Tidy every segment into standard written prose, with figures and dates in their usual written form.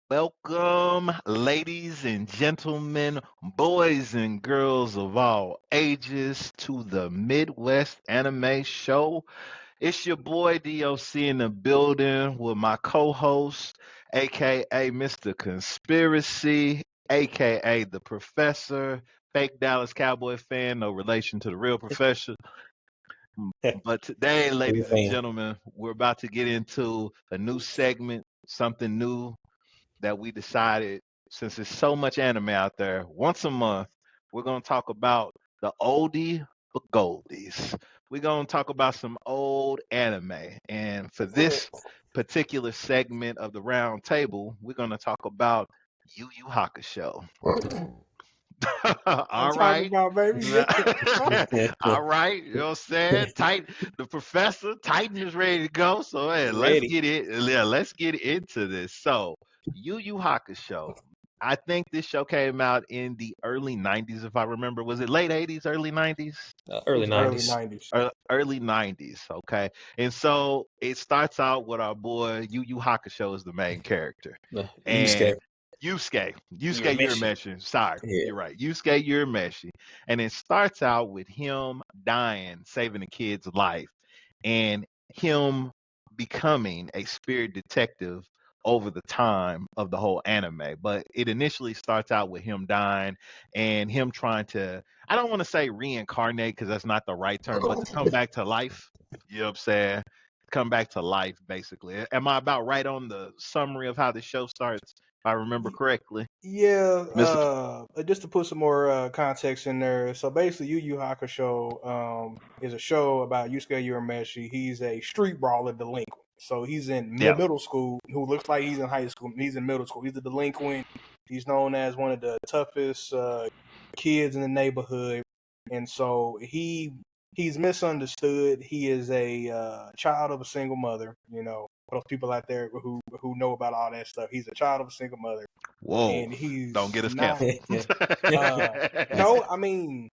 Welcome, ladies and gentlemen, boys and girls of all ages, to the Midwest Anime Show. It's your boy DOC in the building with my co host, aka Mr. Conspiracy, aka the Professor, fake Dallas Cowboy fan, no relation to the real professor. But today, Real ladies and fan. gentlemen, we're about to get into a new segment, something new that we decided, since there's so much anime out there, once a month, we're going to talk about the oldie but goldies. We're going to talk about some old anime. And for this particular segment of the round table, we're going to talk about Yu Yu Hakusho. I'm All talking right. about, baby. All right. You know what I'm saying? Titan, the professor, Titan is ready to go. So hey, let's Ready. get it. Yeah, let's get into this. So, Yu Yu Hakusho. I think this show came out in the early 90s, if I remember. Was it late 80s, early 90s? It Early was early 90s. 90s. Early 90s, okay. And so it starts out with our boy Yu Yu Hakusho as the main character. Yusuke. And Yusuke Urameshi. Urameshi. Sorry, Yeah. you're right. Yusuke Urameshi. And it starts out with him dying, saving the kid's life, and him becoming a spirit detective over the time of the whole anime. But it initially starts out with him dying and him trying to, I don't want to say reincarnate because that's not the right term, but to come back to life. You know what I'm saying? Come back to life, basically. Am I about right on the summary of how the show starts? If I remember Y- correctly, Yeah, Mister. just to put some more context in there. So basically, Yu Yu Hakusho is a show about Yusuke Urameshi. He's a street brawler delinquent. So he's in Yeah. middle school, who looks like he's in high school. He's in middle school. He's a delinquent. He's known as one of the toughest kids in the neighborhood, and so he's misunderstood. He is a child of a single mother. You know, for those people out there who know about all that stuff. He's a child of a single mother, Whoa! and Don't he's get us not. canceled. No, I mean,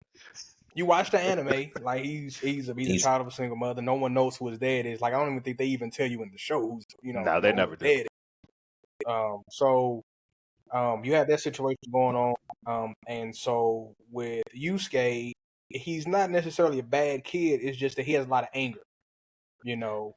you watch the anime, like he's a Easy. child of a single mother. No one knows who his dad is. Like I don't even think they even tell you in the show who's No, they who never his do. dad is. So you have that situation going on. And so with Yusuke, he's not necessarily a bad kid. It's just that he has a lot of anger,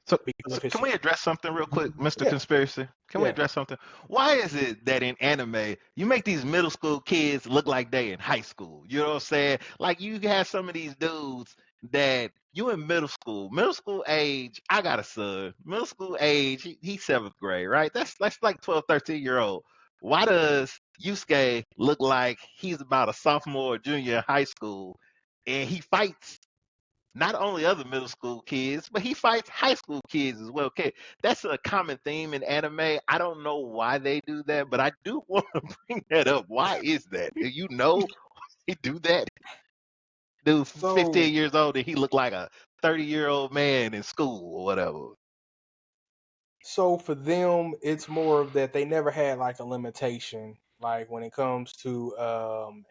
So, because so of his can we situation. address something real quick, Mr. Yeah, Conspiracy? Can we yeah. address something? Why is it that in anime you make these middle school kids look like they in high school? You know what I'm saying? Like you have some of these dudes that you in middle school age. I got a son, middle school age. He's seventh grade, right? That's like 12, 13-year old. Why does Yusuke look like he's about a sophomore or junior in high school, and he fights not only other middle school kids, but he fights high school kids as well. Okay, that's a common theme in anime. I don't know why they do that, but I do want to bring that up. Why is that? Do you know he do that? Dude, So 15 years old, and he looked like a 30-year-old man in school or whatever. So for them, it's more of that they never had like a limitation, like when it comes to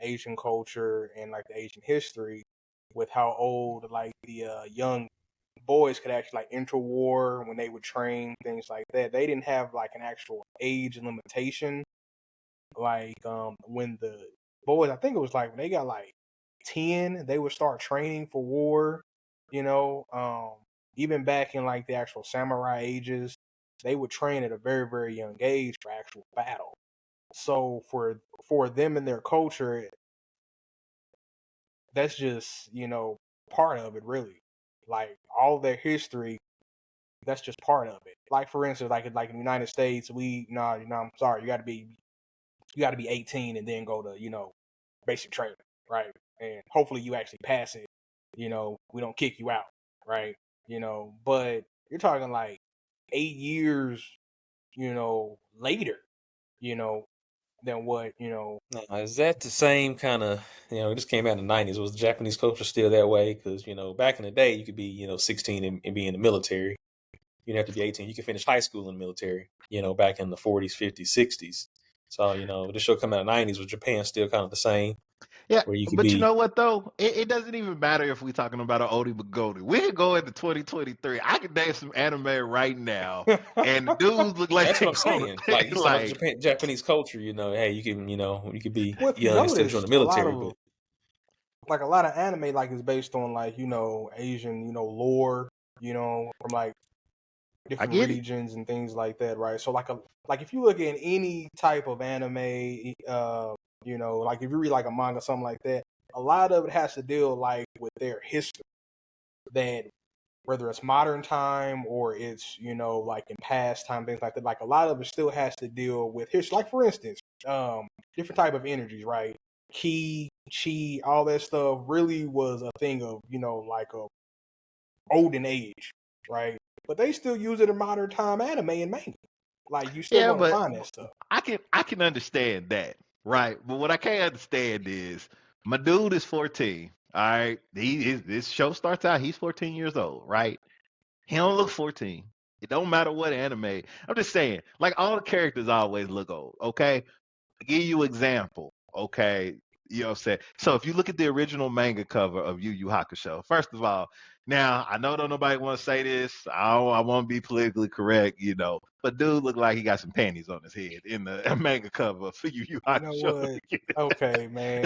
Asian culture and like the Asian history, with how old like the young boys could actually like enter war when they would train, things like that. They didn't have like an actual age limitation. Like when the boys, I think it was like when they got like 10, they would start training for war. You know, even back in like the actual samurai ages, they would train at a very very young age for actual battle. So for them and their culture, that's just part of it really. Like all their history, that's just part of it. Like for instance, like in the United States, we no, I'm sorry, you got to be 18 and then go to basic training, right? And hopefully you actually pass it. We don't kick you out, right? But you're talking like 8 years, later, you know, than what Now, is that the same kind of, this came out in the 90s. Was the Japanese culture still that way? Because, back in the day, you could be, 16 and be in the military. You didn't have to be 18. You could finish high school in the military, back in the 40s, 50s, 60s. So, this show come out in the 90s. Was Japan still kind of the same? Yeah, where you could but you be. know what though? It doesn't even matter if we're talking about an oldie but goldie. We could go into 2023. I could name some anime right now, and the dudes look like That's they what I'm grown. saying. Like he's talking about Like Japanese culture. Hey, you could be Well, if you young and still join the noticed, a lot military, but of like a lot of anime like is based on like Asian lore, from like I different get it. regions and things like that, right? So like if you look at any type of anime, like if you read like a manga, something like that, a lot of it has to deal like with their history. That whether it's modern time or it's like in past time, things like that. Like a lot of it still has to deal with history. Like for instance, different type of energies, right? Ki, chi, all that stuff really was a thing of like a olden age, right? But they still use it in modern time anime and manga. Like you still Yeah, gonna but find that stuff. I can understand that, right? But what I can't understand is my dude is 14. All right, this show starts out. He's 14 years old, right? He don't look 14. It don't matter what anime. I'm just saying, like all the characters always look old. Okay, give you example. Okay, you know what I'm saying. So if you look at the original manga cover of Yu Yu Hakusho, first of all, now I know don't nobody want to say this. I won't be politically correct, but dude look like he got some panties on his head in the manga cover for Yu Yu You know Hakusho. what? Okay, man.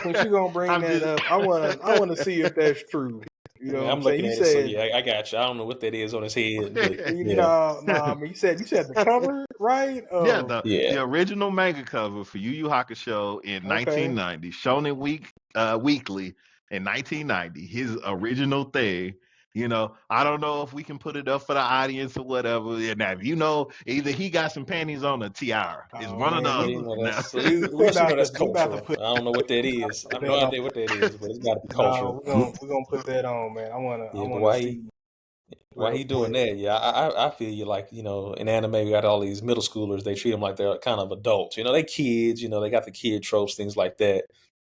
Since you're gonna bring I'm that just. up, I wanna see if that's true. You I know mean, what I'm I'm saying? looking You at it, so said yeah, I got you. I don't know what that is on his head, but yeah, no. I mean, you said the cover, right? Yeah, the yeah. original manga cover for Yu Yu Hakusho in Okay. 1990, Shonen Weekly in 1990, his original thing. I don't know if we can put it up for the audience or whatever. And now, if either he got some panties on or tiara. It's Oh one or the man, Well, other. Now, that's we we should know about to that's we about to cultural. put I don't know what that is. I have no that on. idea what that is, but it's got to be No, cultural. we're gonna put that on, man. I Yeah, but wanna see why real he doing quick. that? Yeah, I feel you. Like in anime, we got all these middle schoolers. They treat them like they're kind of adults. They kids. They got the kid tropes, things like that.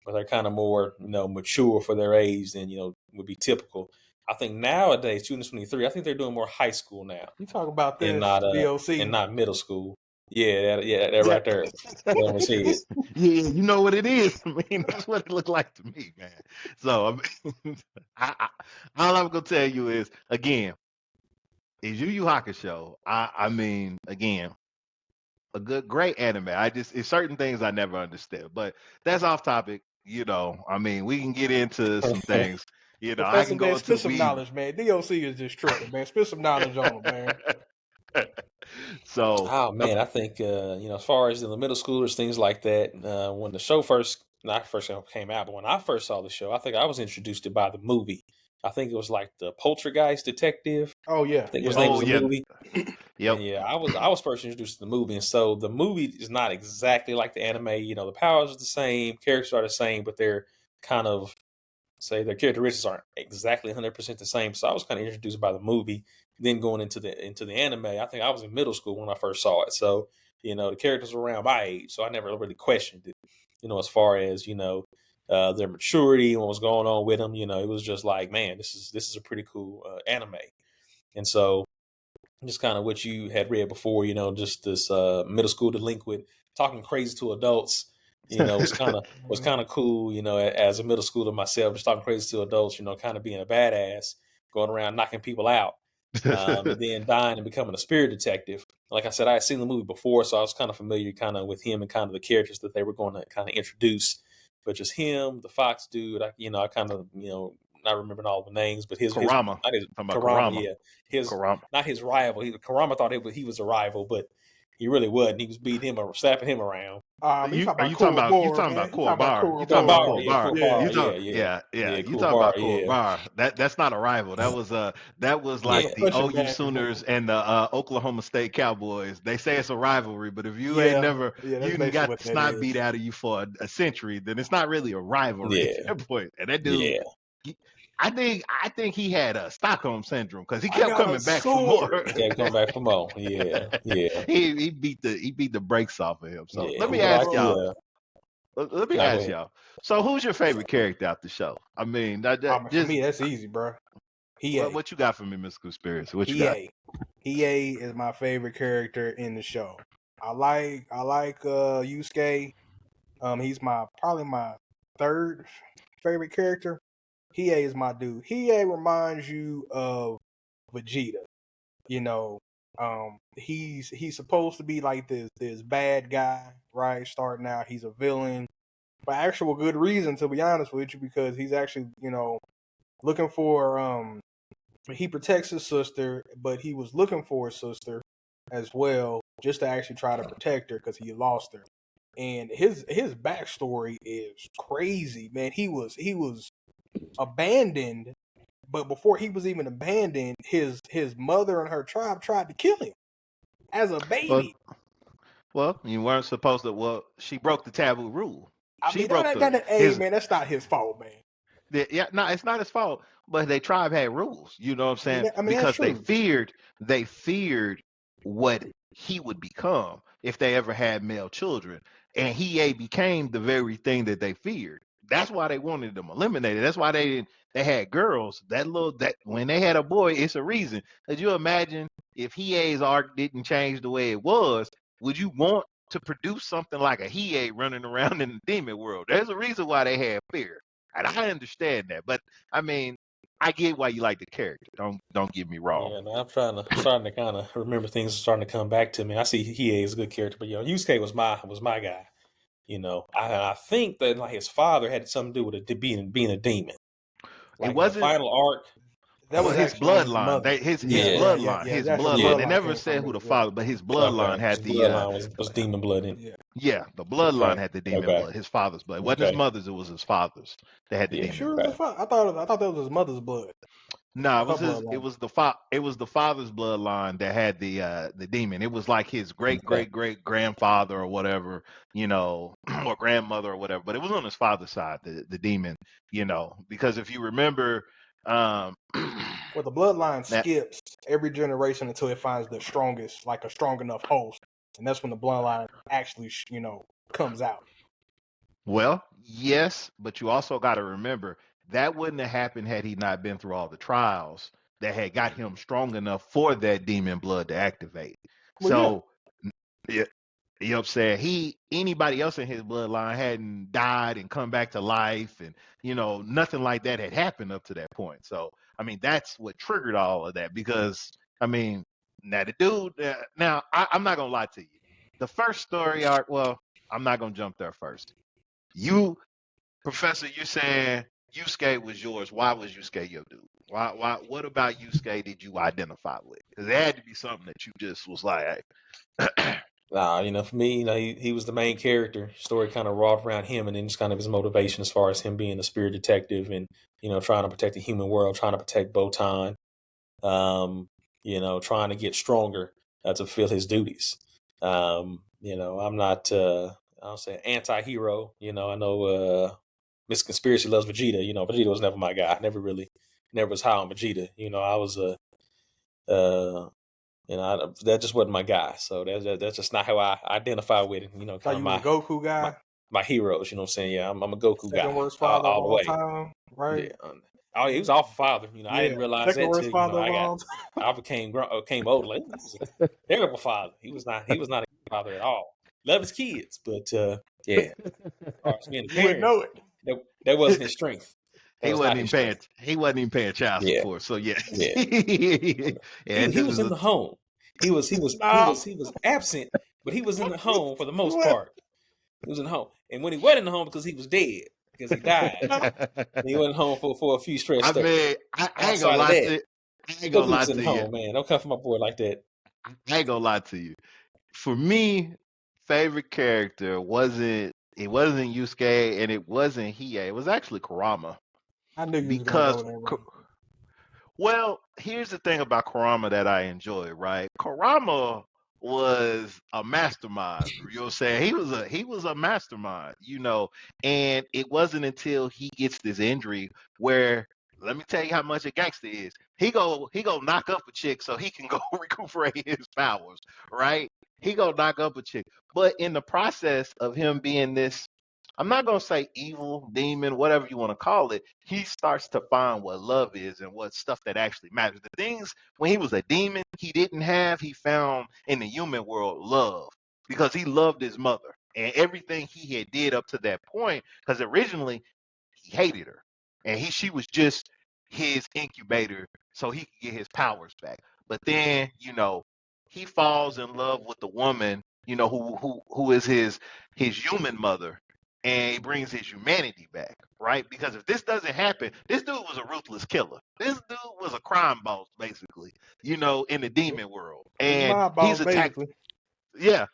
But they're kind of more mature for their age than would be typical. I think nowadays, 2023, I think they're doing more high school now You talk about and this DOC. not middle school. That yeah, right there, right on his head. yeah, you know what it is. I mean, that's what it looked like to me, man. So, all I'm gonna tell you is, again, is Yu Yu Hakusho. I mean, again, great anime. It's certain things I never understood, but that's off topic. I mean, we can get into some things. I Professor, can man, go into spit some weeb. knowledge, man. DOC is just tripping, man. Spit some knowledge on him, man. So, Oh man, I think as far as in the middle schoolers, things like that. When the show first, not first came out, but when I first saw the show, I think I was introduced to it by the movie. I think it was like the Poltergeist Detective. Oh yeah, I think his yeah. name oh was the yeah, movie. yep. And yeah, I was first introduced to the movie, and so the movie is not exactly like the anime. The powers are the same, characters are the same, but they're kind of say their characteristics aren't exactly 100% the same. So I was kind of introduced by the movie. Then going into the anime, I think I was in middle school when I first saw it. So the characters were around my age, so I never really questioned it. As far as their maturity and what was going on with them, it was just like, man, this is a pretty cool anime. And so just kind of what you had read before, just this middle school delinquent talking crazy to adults, was Mhm. kind of cool, as a middle schooler myself, just talking crazy to adults, kind of being a badass, going around knocking people out, and then dying and becoming a spirit detective. Like I said, I had seen the movie before, so I was kind of familiar kind of with him and kind of the characters that they were going to kind of introduce. But just him, the Fox dude, I kind of, not remembering all the names, but his Karama. not his Talking about Karama, Karama. yeah, his Karama. not his rival. Karama thought he was a rival, but he really wasn't. He was beating him or slapping him around. You talking Are about you talking Core about you Bar, talking man? about You talking about Core? You Core talking about Bar? Kuwabara, Core yeah, Bar? Yeah. You Kuwabara, talk yeah, yeah, yeah. yeah, You talking about Kuwabara, Core yeah, Bar? That's not a rival. That was yeah. like the Such a OU bad Sooners name. and the Oklahoma State Cowboys. They say it's a rivalry, but if you ain't Yeah, never yeah. That's you done basically got what the that snot is. beat out of you for a century, then it's not really a rivalry at Yeah, that point. And that dude, yeah. he, I think he had a Stockholm syndrome because he I kept got a coming back for more. sword. Okay, coming back from home. Yeah, yeah, he beat the brakes off of him. So yeah. let me But ask like, Bro, y'all. yeah. Let me No, go ask ahead. y'all. So, who's your favorite character out the show? I mean, I mean, for just me, that's easy, bro. what Hiei. what you got for me, Miss Conspiracy? What you got? Hiei. Hiei is my favorite character in the show. I like Yusuke. He's probably my third favorite character, Hiei is my dude. Hiei reminds you of Vegeta. You know, he's supposed to be like this bad guy, right? Starting out, he's a villain for actual good reason, to be honest with you, because he's actually, looking for he protects his sister, but he was looking for his sister as well, just to actually try to protect her because he lost her. And his backstory is crazy, man. He was abandoned, but before he was even abandoned, his mother and her tribe tried to kill him as a Well, baby. well, you weren't supposed to. Well, she broke the taboo rule. I She mean, broke hey his. man, that's not his fault, man. Yeah, no, it's not his fault. But their tribe had rules. You know what I'm saying? That's Because true. they feared what he would become if they ever had male children, and he became the very thing that they feared. That's why they wanted them eliminated. That's why they had girls. That when they had a boy, it's a reason. Could you imagine if Hiei's arc didn't change the way it was? Would you want to produce something like a Hiei running around in the demon world? There's a reason why they had fear. And I understand that, but I mean, I get why you like the character. Don't get me wrong. Yeah, no, starting to kind of remember things starting to come back to me. I see Hiei is a good character, but Yusuke was my guy. I think that like his father had something to do with it being a demon. It Like in the wasn't final arc, That well was his actually his bloodline. mother. Yeah, His That's where the bloodline. They bloodline never came said from. who the Yeah, father, but his okay, bloodline had his the bloodline was demon blood in. yeah. yeah, the bloodline Okay, had the demon okay, blood. His father's blood. It wasn't his okay, mother's, it was his father's that had the You yeah, demon sure it was blood. his father? I thought that was his mother's blood, No, her it bloodline. was it was the father's bloodline that had the demon. It was like his great okay. great great grandfather or whatever, or grandmother or whatever. But it was on his father's side, the demon, because if you remember, um, Well, the bloodline that skips every generation until it finds the strongest, like a strong enough host, and that's when the bloodline actually, comes out. well, yes, but you also got to remember that wouldn't have happened had he not been through all the trials that had got him strong enough for that demon blood to activate. Well, yeah, So, yeah, you know what I'm saying? Anybody else in his bloodline hadn't died and come back to life, and nothing like that had happened up to that point. So, I mean, that's what triggered all of that. Because, I mean, now the dude. Now, I'm not gonna lie to you. The first story arc. Well, I'm not gonna jump there first. You, Professor, you're saying Yusuke was yours. Why was Yusuke your dude? Why? What about Yusuke did you identify with? Because it had to be something that you just was like, Nah, for me, he was the main character. Story kind of revolved around him, and then just kind of his motivation as far as him being a spirit detective and trying to protect the human world, trying to protect Botan, trying to get stronger to fulfill his duties. I'm not, I'll say anti-hero. I know Miss Conspiracy loves Vegeta. Vegeta was never my guy. Never was high on Vegeta. I was that just wasn't my guy. So that's just not how I identify with it. thought Kind of you was a Goku my guy, my heroes. You know what I'm saying? Yeah, I'm a Goku second guy worst father of all the all way. time, right? Yeah. Oh, he was awful father. I Yeah, didn't realize second that worst till father of all time. I came older. Like, he was a terrible father. He was not. He was not a good father at all. Love his kids, but yeah, as far as being a You wouldn't parent, know it. that wasn't his strength. That he was wasn't not even his paying. strength. He wasn't even paying child Yeah, support. So yeah, yeah. yeah. He This was is in the home. Nah, He was absent, but he was in the home for the most what? part. He was in the home, and when he wasn't in the home because he was dead, because he died, Nah. he wasn't home for a few I stressed days. mean, I ain't gonna Outside of lie that, to. I ain't gonna Goku lie was in the to you. home, man. Don't come for my boy like that. I ain't gonna lie to you. For me, favorite character wasn't. It wasn't Yusuke and it wasn't Hiei. It was actually Kurama I knew you was gonna because go there, man. well, here's the thing about Kurama that I enjoy, right? Kurama was a mastermind. You know what I'm saying? He was a mastermind, and it wasn't until he gets this injury where let me tell you how much a gangster is. He go knock up a chick so he can go recuperate his powers, right? He go knock up a chick. But in the process of him being this I'm not gonna say evil, demon, whatever you want to call it. He starts to find what love is and what stuff that actually matters. The things when he was a demon he didn't have, he found in the human world love because he loved his mother. and everything he had did up to that point, because originally he hated her, and she was just his incubator so he could get his powers back. But then, he falls in love with the woman, who is his human mother, and he brings his humanity back, right? Because if this doesn't happen, this dude was a ruthless killer. This dude was a crime boss, basically, in the demon world, He's and my boss, he's attacked. basically. Yeah,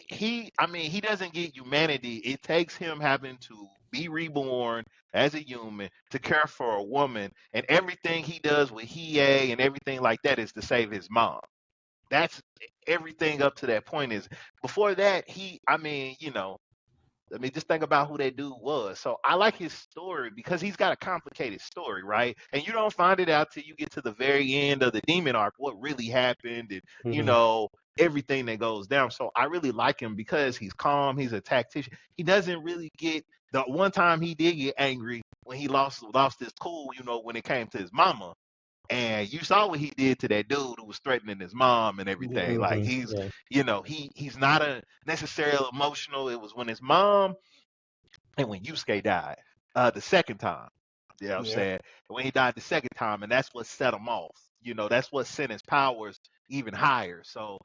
he doesn't get humanity. It takes him having to be reborn as a human to care for a woman, and everything he does with Hiei and everything like that is to save his mom. That's everything up to that point. Is before that, just think about who that dude was. So I like his story because he's got a complicated story, right? And you don't find it out till you get to the very end of the demon arc, what really happened, and everything that goes down. So I really like him because he's calm, he's a tactician. He doesn't really get the one time he did get angry when he lost his cool, when it came to his mama. And you saw what he did to that dude who was threatening his mom and everything. Like he's he's not a necessarily emotional. It was when his mom and when Yusuke died the second time. You know what I'm saying? When he died the second time, and that's what set him off. That's what sent his powers even higher. So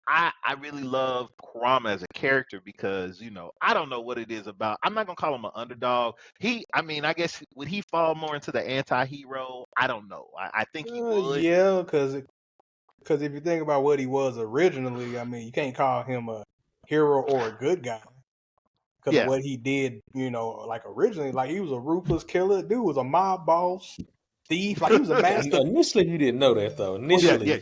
I really love Kurama as a character because, I don't know what it is about. I'm not gonna call him an underdog. I guess would he fall more into the anti-hero? I don't know. I think he would. Yeah, because if you think about what he was originally, I mean, you can't call him a hero or a good guy because of Yeah. what he did. Like originally, like he was a ruthless killer. Dude was a mob boss, thief. Like he was a master. Initially, you didn't know that though. Initially,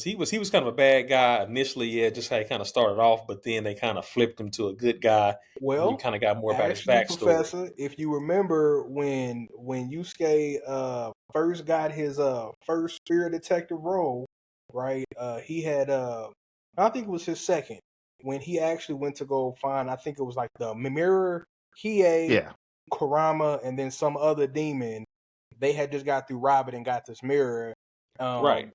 he was kind of a bad guy initially. Yeah, just how he kind of started off, but then they kind of flipped him to a good guy. Well, you kind of got more about his actually, backstory. Professor, if you remember when Yusuke first got his first spirit detective role, right? He had I think it was his second when he actually went to go find. I think it was like the mirror, Hiei, Kurama, and then some other demon. They had just got through robbing and got this mirror. Right.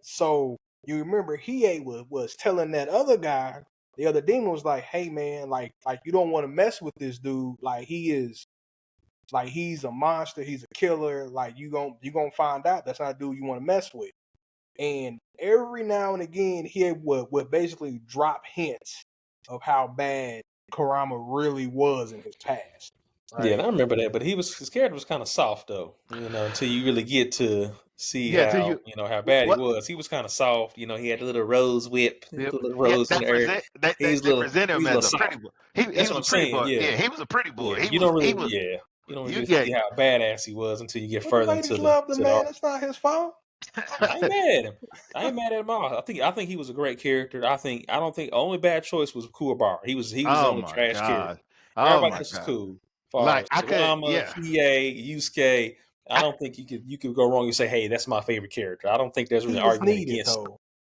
So you remember Hiei was telling that other guy, the other demon was like, "Hey man, like you don't want to mess with this dude. Like he's a monster. He's a killer. Like you gonna find out that's not a dude you want to mess with." And every now and again, he would basically drop hints of how bad Kurama really was in his past. Right? Yeah, and I remember that, but his character was kind of soft though, until you really get to see how how bad he was. He was kind of soft, he had a little rose whip, Yep. little rose in there. They present him as a pretty boy. He That's was what a I'm pretty saying. boy. Yeah, He was a pretty boy. You don't really see how badass he was until you get further into the man. It's not his fault. I ain't mad at him. I ain't mad at him all. I think he was a great character. I don't think only bad choice was Kuwabara. He was the only trash character. Everybody else was cool. Like I could, Hiei, Yusuke. I don't think you could go wrong and say, "Hey, that's my favorite character." I don't think there's really an argument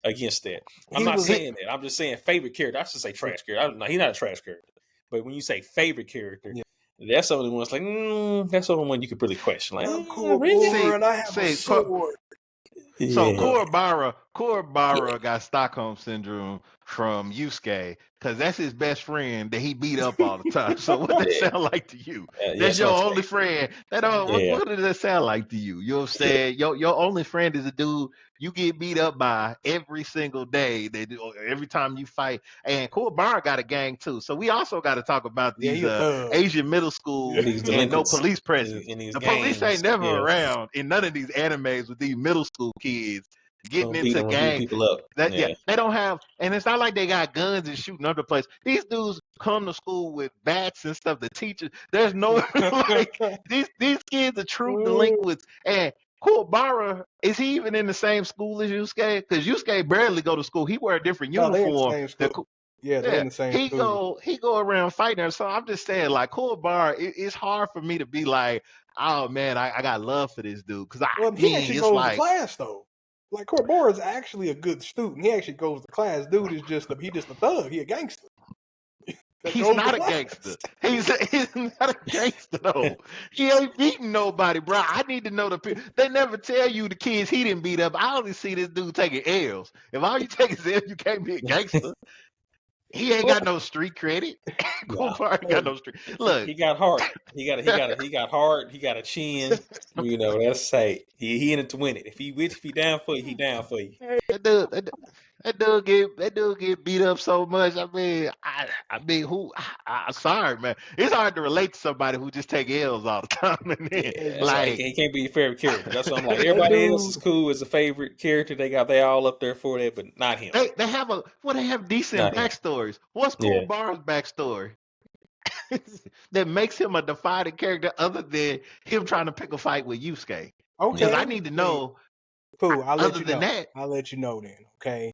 against that. I'm not saying that. I'm just saying favorite character. I should say trash character. He's not a trash character. But when you say favorite character, that's the only one. It's like that's the only one you could really question. Like, really? And I have a sword. So Kuwabara got Stockholm syndrome from Yusuke because that's his best friend that he beat up all the time. So what does that sound like to you? That's your only friend. What does that sound like to you? You know what I'm saying? Your only friend is a dude you get beat up by every single day. Every time you fight. And Kuwabara got a gang too. So we also got to talk about these Asian middle schools and no police presence. The police ain't never around in none of these animes with these middle school kids getting into gangs. People up. They don't have, and it's not like they got guns and shooting up the place. These dudes come to school with bats and stuff. The teachers, there's no like these kids are true delinquents. And Kuwabara, is he even in the same school as Yusuke? Because Yusuke barely go to school. He wear a different uniform. They're in the same school. He go around fighting her. So I'm just saying, like Kuwabara, it's hard for me to be like, oh man, I got love for this dude because he actually goes to class though. Like Kuwabara is actually a good student. He actually goes to class. Dude is just a thug. He a gangster. He's not a gangster. He's not a gangster though. He ain't beating nobody, bro. I need to know the people. They never tell you the kids he didn't beat up. I only see this dude taking L's. If all you take is L's, you can't be a gangster. He ain't got no street credit. Nah, Kumar ain't got no street. Look, he got heart. He got heart. He got a chin. You know, that's say he in it to win it. If he down for you, he down for you. that dude get beat up so much. I mean, I'm sorry, man. It's hard to relate to somebody who just take L's all the time, and then Yeah, that's why like he can't be your favorite character. That's what I'm like. That Everybody else dude, is cool as a favorite character. They all up there for that, but not him. they have decent Not him. backstories. What's Cool Yeah. Bar's backstory that makes him a defining character other than him trying to pick a fight with Yusuke? Because okay, I need to know. cool. I'll let Other you than know. that, I'll let you know then. Okay.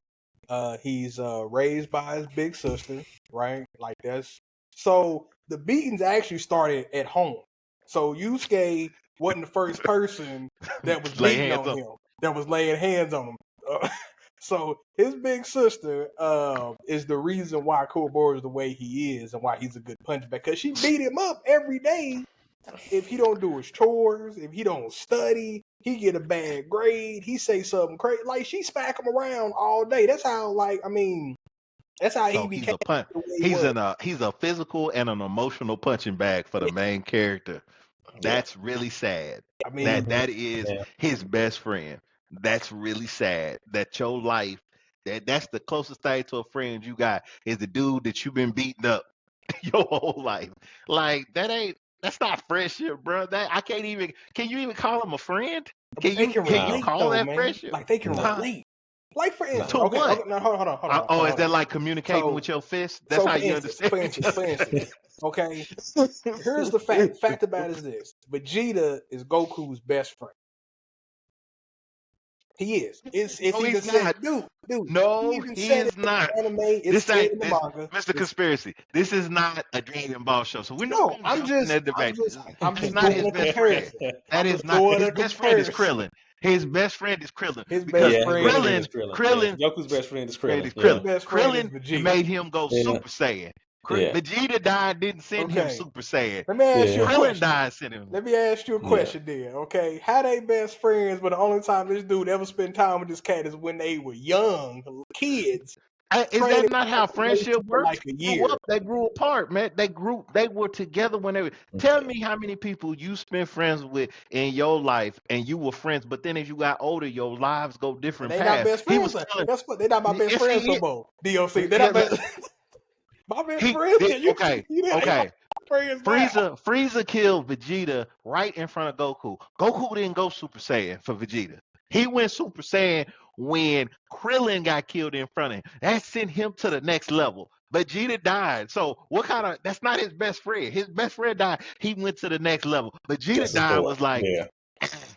He's raised by his big sister, right? Like that's so the beatings actually started at home. So Yusuke wasn't the first person that was lay beating hands on up. him, that was laying hands on him. So his big sister is the reason why Kuwabara is the way he is and why he's a good puncher, because she beat him up every day if he don't do his chores, if he don't study, he get a bad grade, he say something crazy. Like she smack him around all day. That's how, like, I mean, that's how he So he's became a punch. the way he was. He's a physical and an emotional punching bag for the main character. Yeah. That's really sad. I mean, That is Yeah. his best friend. That's really sad. That your life, that's the closest thing to a friend you got, is the dude that you've been beating up your whole life. Like that's not friendship, bro. That I can't even. Can you even call him a friend? but they can Can you Nah. relate call though, that man. friendship? Like they can Nah. relate. Like for instance, To Nah. okay, what? no, hold on. Oh, is Hold on. that like communicating So, with your fist? That's how for you instance, understand each other. okay. Here's the fact. Fact about it is this: Vegeta is Goku's best friend. He is. It's No, even he's said, not. dude. He No, even he said it is in not. the anime. It's This said ain't in the this, manga. Mr. Conspiracy. This is not a Dragon Ball show, so we're not No, gonna jump in that debate. I'm That's just not doing his a best friend. comparison. That I'm is just not doing his a best friend is comparison. Krillin. His best friend is Krillin His because best Yeah, his friend best friend is is Krillin. Yeah. Krillin Goku's best friend is friend Krillin. is Yeah. his Krillin. best friend is Krillin Vegeta. made him go Yeah. Super Saiyan. Yeah. Vegeta died, didn't send him Okay. Super Saiyan. Let me ask you a Yeah. Krillin question. died, sent him. Let me ask you a Yeah. question then, okay? How they best friends, but the only time this dude ever spent time with this cat is when they were young, kids, Is training that not how friendship for works? like a Grew year. up, they grew apart, man. They were together when they were. Tell Okay. me how many people you spent friends with in your life, and you were friends, but then as you got older, your lives go And different they not paths. best He friends. was telling, Guess what? They not my best yes, friends no he, more. DOC. They yeah, not best. My best friends. okay, You ain't my okay. friends now. Frieza killed Vegeta right in front of Goku. Goku didn't go Super Saiyan for Vegeta. He went Super Saiyan when Krillin got killed in front of him. That sent him to the next level. Vegeta died. So what kind of that's not his best friend. His best friend died. He went to the next level. Vegeta That's his died boy. was like, Yeah.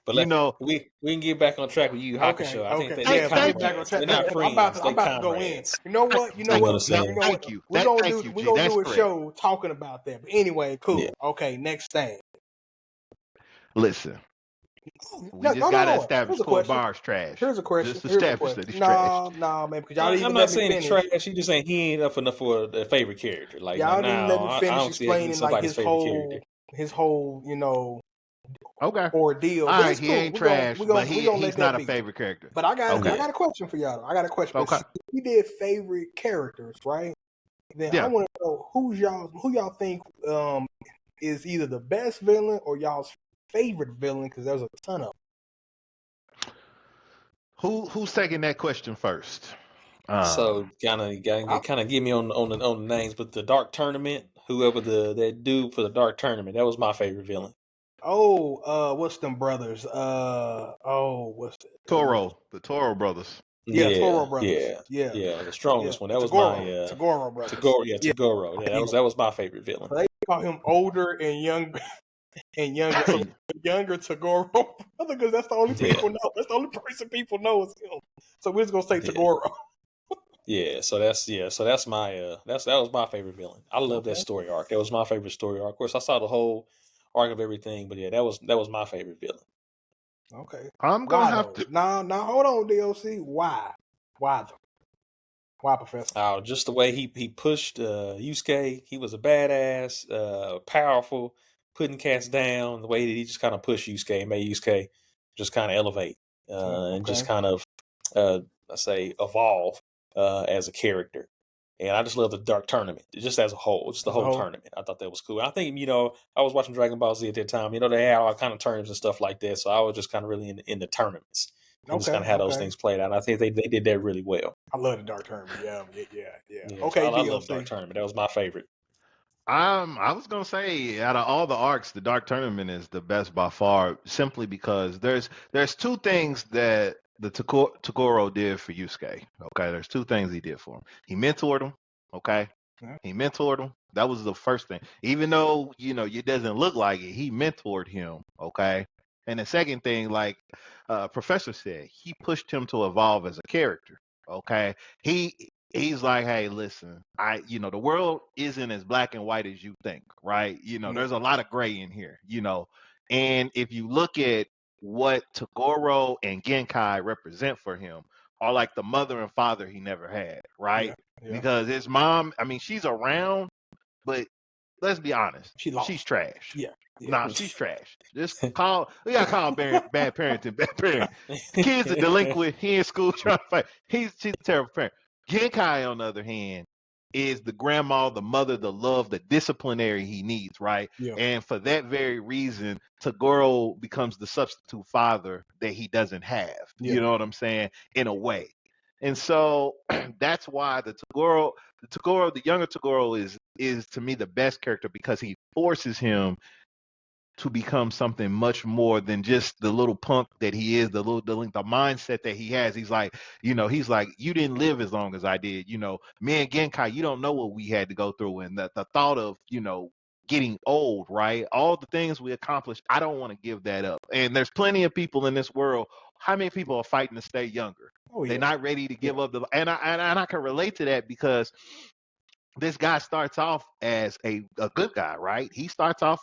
But you know, we can get back on track with Yu Yu Okay, Hakusho. I think okay, they yeah. If we get thank you. back on comrades. track, They're not I'm friends. They about to go in. comrades. You know what? You know what I'm saying? Thank you. We're gonna Thank do you, we're G. gonna That's do a correct. show talking about that. But anyway, cool. Yeah. Okay, next thing. Listen, we No, just no, gotta no. establish Here's a Core question. Bar's trash. Here's a question. Just Here's a establish question. that he's trash. No, man, because y'all didn't I'm even not let me saying it's finish. trash. He just saying he ain't up enough for a favorite character. Like Y'all didn't even let now, me I finish don't see that he's explaining like somebody's favorite character. his whole, Okay. ordeal. All But right, it's he cool. ain't trash, but We gonna let he's that not a be. favorite character. But I Okay. got a question for y'all. I got a question. But Okay. see, we did favorite characters, right? Then I Yeah. want to know who y'all think is either the best villain or y'all's favorite villain, because there's a ton of Who's taking that question first? So kind them. of give me on the names, but the Dark Tournament, whoever that dude for the Dark Tournament, that was my favorite villain. What's them brothers? What's The Toro brothers. Yeah, Yeah, Toro brothers. yeah, Yeah, yeah. The strongest one. That was my Tagoro brothers. Tagoro. Yeah, that was my favorite villain. They call him older and younger so younger Tagoro brother, because that's the only people know. That's the only person people know is him. So we're just gonna say Tagoro. Yeah, so that's my that was my favorite villain. I love that Okay. story arc. That was my favorite story arc. Of course, I saw the whole arc of everything, but yeah, that was my favorite villain. Okay. I'm gonna Why have though? to. Now hold on, DLC. Why? Why though? Why, Professor? Just the way he pushed Yusuke. He was a badass, powerful, putting cats down. The way that he just kind of pushed Yusuke and made Yusuke just kind of elevate and just kind of I say evolve as a character. And I just love the Dark Tournament, just as a whole, just the As a whole whole. tournament. I thought that was cool. I think, I was watching Dragon Ball Z at that time. They had all kind of tournaments and stuff like that. So I was just kind of really in the tournaments and just kind Okay, of how those okay. things played out. And I think they did that really well. I love the Dark Tournament. Yeah. Yeah, so Okay, I love Dark DLC. Tournament. That was my favorite. I was gonna say out of all the arcs, the Dark Tournament is the best by far, simply because there's two things that the Toguro did for Yusuke. Okay, there's two things he did for him. He mentored him. Okay, Yeah. he mentored him. That was the first thing. Even though it doesn't look like it, he mentored him. Okay, and the second thing, like Professor said, he pushed him to evolve as a character. Okay, he's like, hey, listen, the world isn't as black and white as you think, right? Yeah. There's a lot of gray in here, and if you look at what Toguro and Genkai represent for him, are like the mother and father he never had, Yeah. right? Yeah. Because his mom, I mean, she's around, but let's be honest, She she's lost. trash. Yeah. Yeah. Nah, she's trash. We gotta call bad parenting bad parent. The kid's a delinquent. He in school trying to fight. She's a terrible parent. Genkai, on the other hand, is the grandma, the mother, the love, the disciplinary he needs, right? Yeah. And for that very reason, Toguro becomes the substitute father that he doesn't have. Yeah. You know what I'm saying? In a way. And so that's why the younger Toguro is to me the best character, because he forces him to become something much more than just the little punk that he is, the mindset that he has. He's like, you didn't live as long as I did. Me and Genkai, you don't know what we had to go through, and the thought of getting old, right? All the things we accomplished, I don't want to give that up. And there's plenty of people in this world. How many people are fighting to stay younger? Oh yeah. They're not ready to Yeah. give up and I can relate to that, because this guy starts off as a good guy, right? He starts off,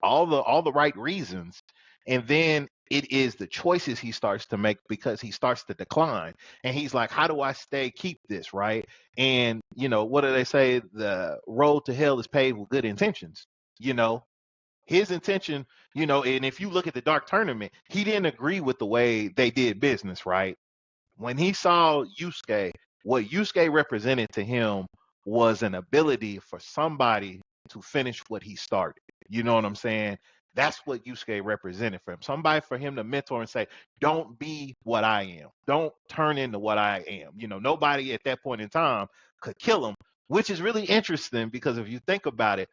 all the right reasons, and then it is the choices he starts to make because he starts to decline, and he's like, how do I keep this, right? And what do they say? The road to hell is paved with good intentions. you know his intention, and if you look at the Dark Tournament, he didn't agree with the way they did business, right? When he saw Yusuke, what Yusuke represented to him was an ability for somebody to finish what he started. You know what I'm saying? That's what Yusuke represented for him. Somebody for him to mentor and say, don't be what I am. Don't turn into what I am. Nobody at that point in time could kill him, which is really interesting, because if you think about it,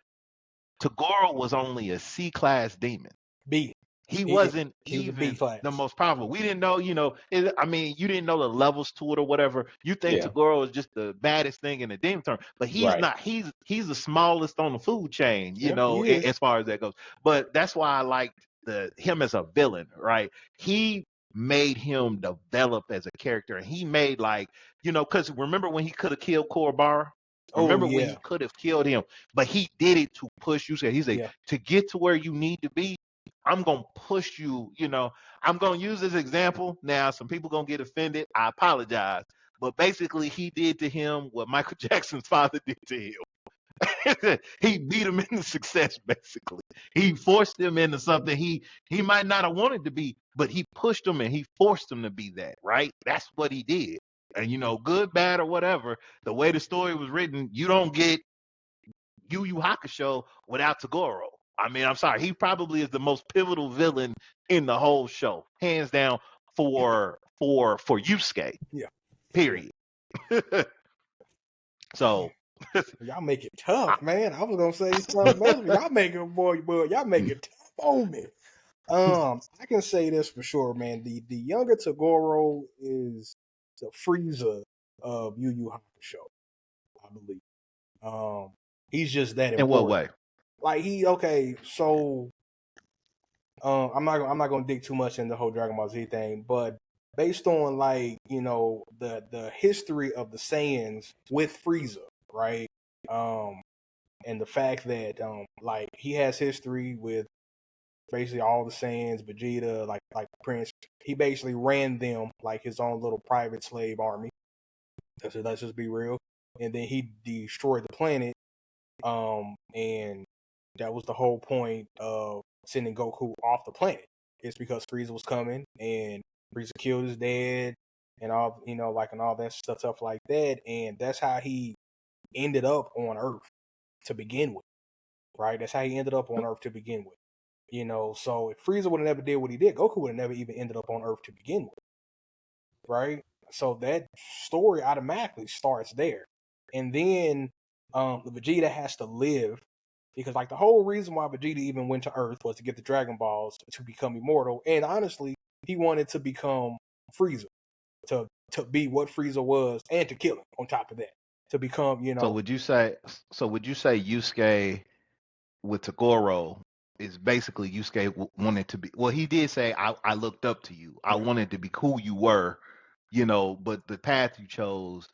Toguro was only a C class demon. B. He He, wasn't he was a B even class. the most powerful. We didn't know, you didn't know the levels to it or whatever. You think Yeah. Tagoro is just the baddest thing in the demon turn, but he's Right. not. He's the smallest on the food chain, Yeah, he is. as far as that goes. But that's why I liked him as a villain, right? He made him develop as a character, and he made, like, because remember when he could have killed Korobara? Oh Remember when yeah. he could have killed him, but he did it to push you. He's like, Yeah. to get to where you need to be, I'm gonna push you. I'm gonna use this example. Now, some people gonna get offended. I apologize, but basically, he did to him what Michael Jackson's father did to him. He beat him into success. Basically, he forced him into something he might not have wanted to be, but he pushed him and he forced him to be that. Right? That's what he did. And good, bad, or whatever, the way the story was written, you don't get Yu Yu Hakusho without Toguro. I mean, I'm sorry, he probably is the most pivotal villain in the whole show, hands down, for Yusuke. Yeah. Period. So Y'all make it tough, man. I was gonna say something else, but y'all make it y'all make it tough on me. I can say this for sure, man. The younger Tagoro is the Frieza of Yu Yu Hakusho, I believe. He's just that in what important. way? Like so I'm not gonna dig too much into the whole Dragon Ball Z thing, but based on the history of the Saiyans with Frieza, right? Um, and the fact that like he has history with basically all the Saiyans, Vegeta, like Prince. He basically ran them like his own little private slave army. Let's just be real. And then he destroyed the planet. And that was the whole point of sending Goku off the planet. It's because Frieza was coming and Frieza killed his dad, and all, like, and all that stuff like that. And that's how he ended up on Earth to begin with, right? That's how he ended up on Earth to begin with. So if Frieza would have never did what he did, Goku would have never even ended up on Earth to begin with, right? So that story automatically starts there. And then Vegeta has to live, because like the whole reason why Vegeta even went to Earth was to get the Dragon Balls to become immortal. And honestly, he wanted to become Frieza, to be what Frieza was, and to kill him on top of that, to become, So would you say Yusuke with Tagoro is basically Yusuke wanted to be? Well, he did say, I looked up to you. I yeah, wanted to be who you were, but the path you chose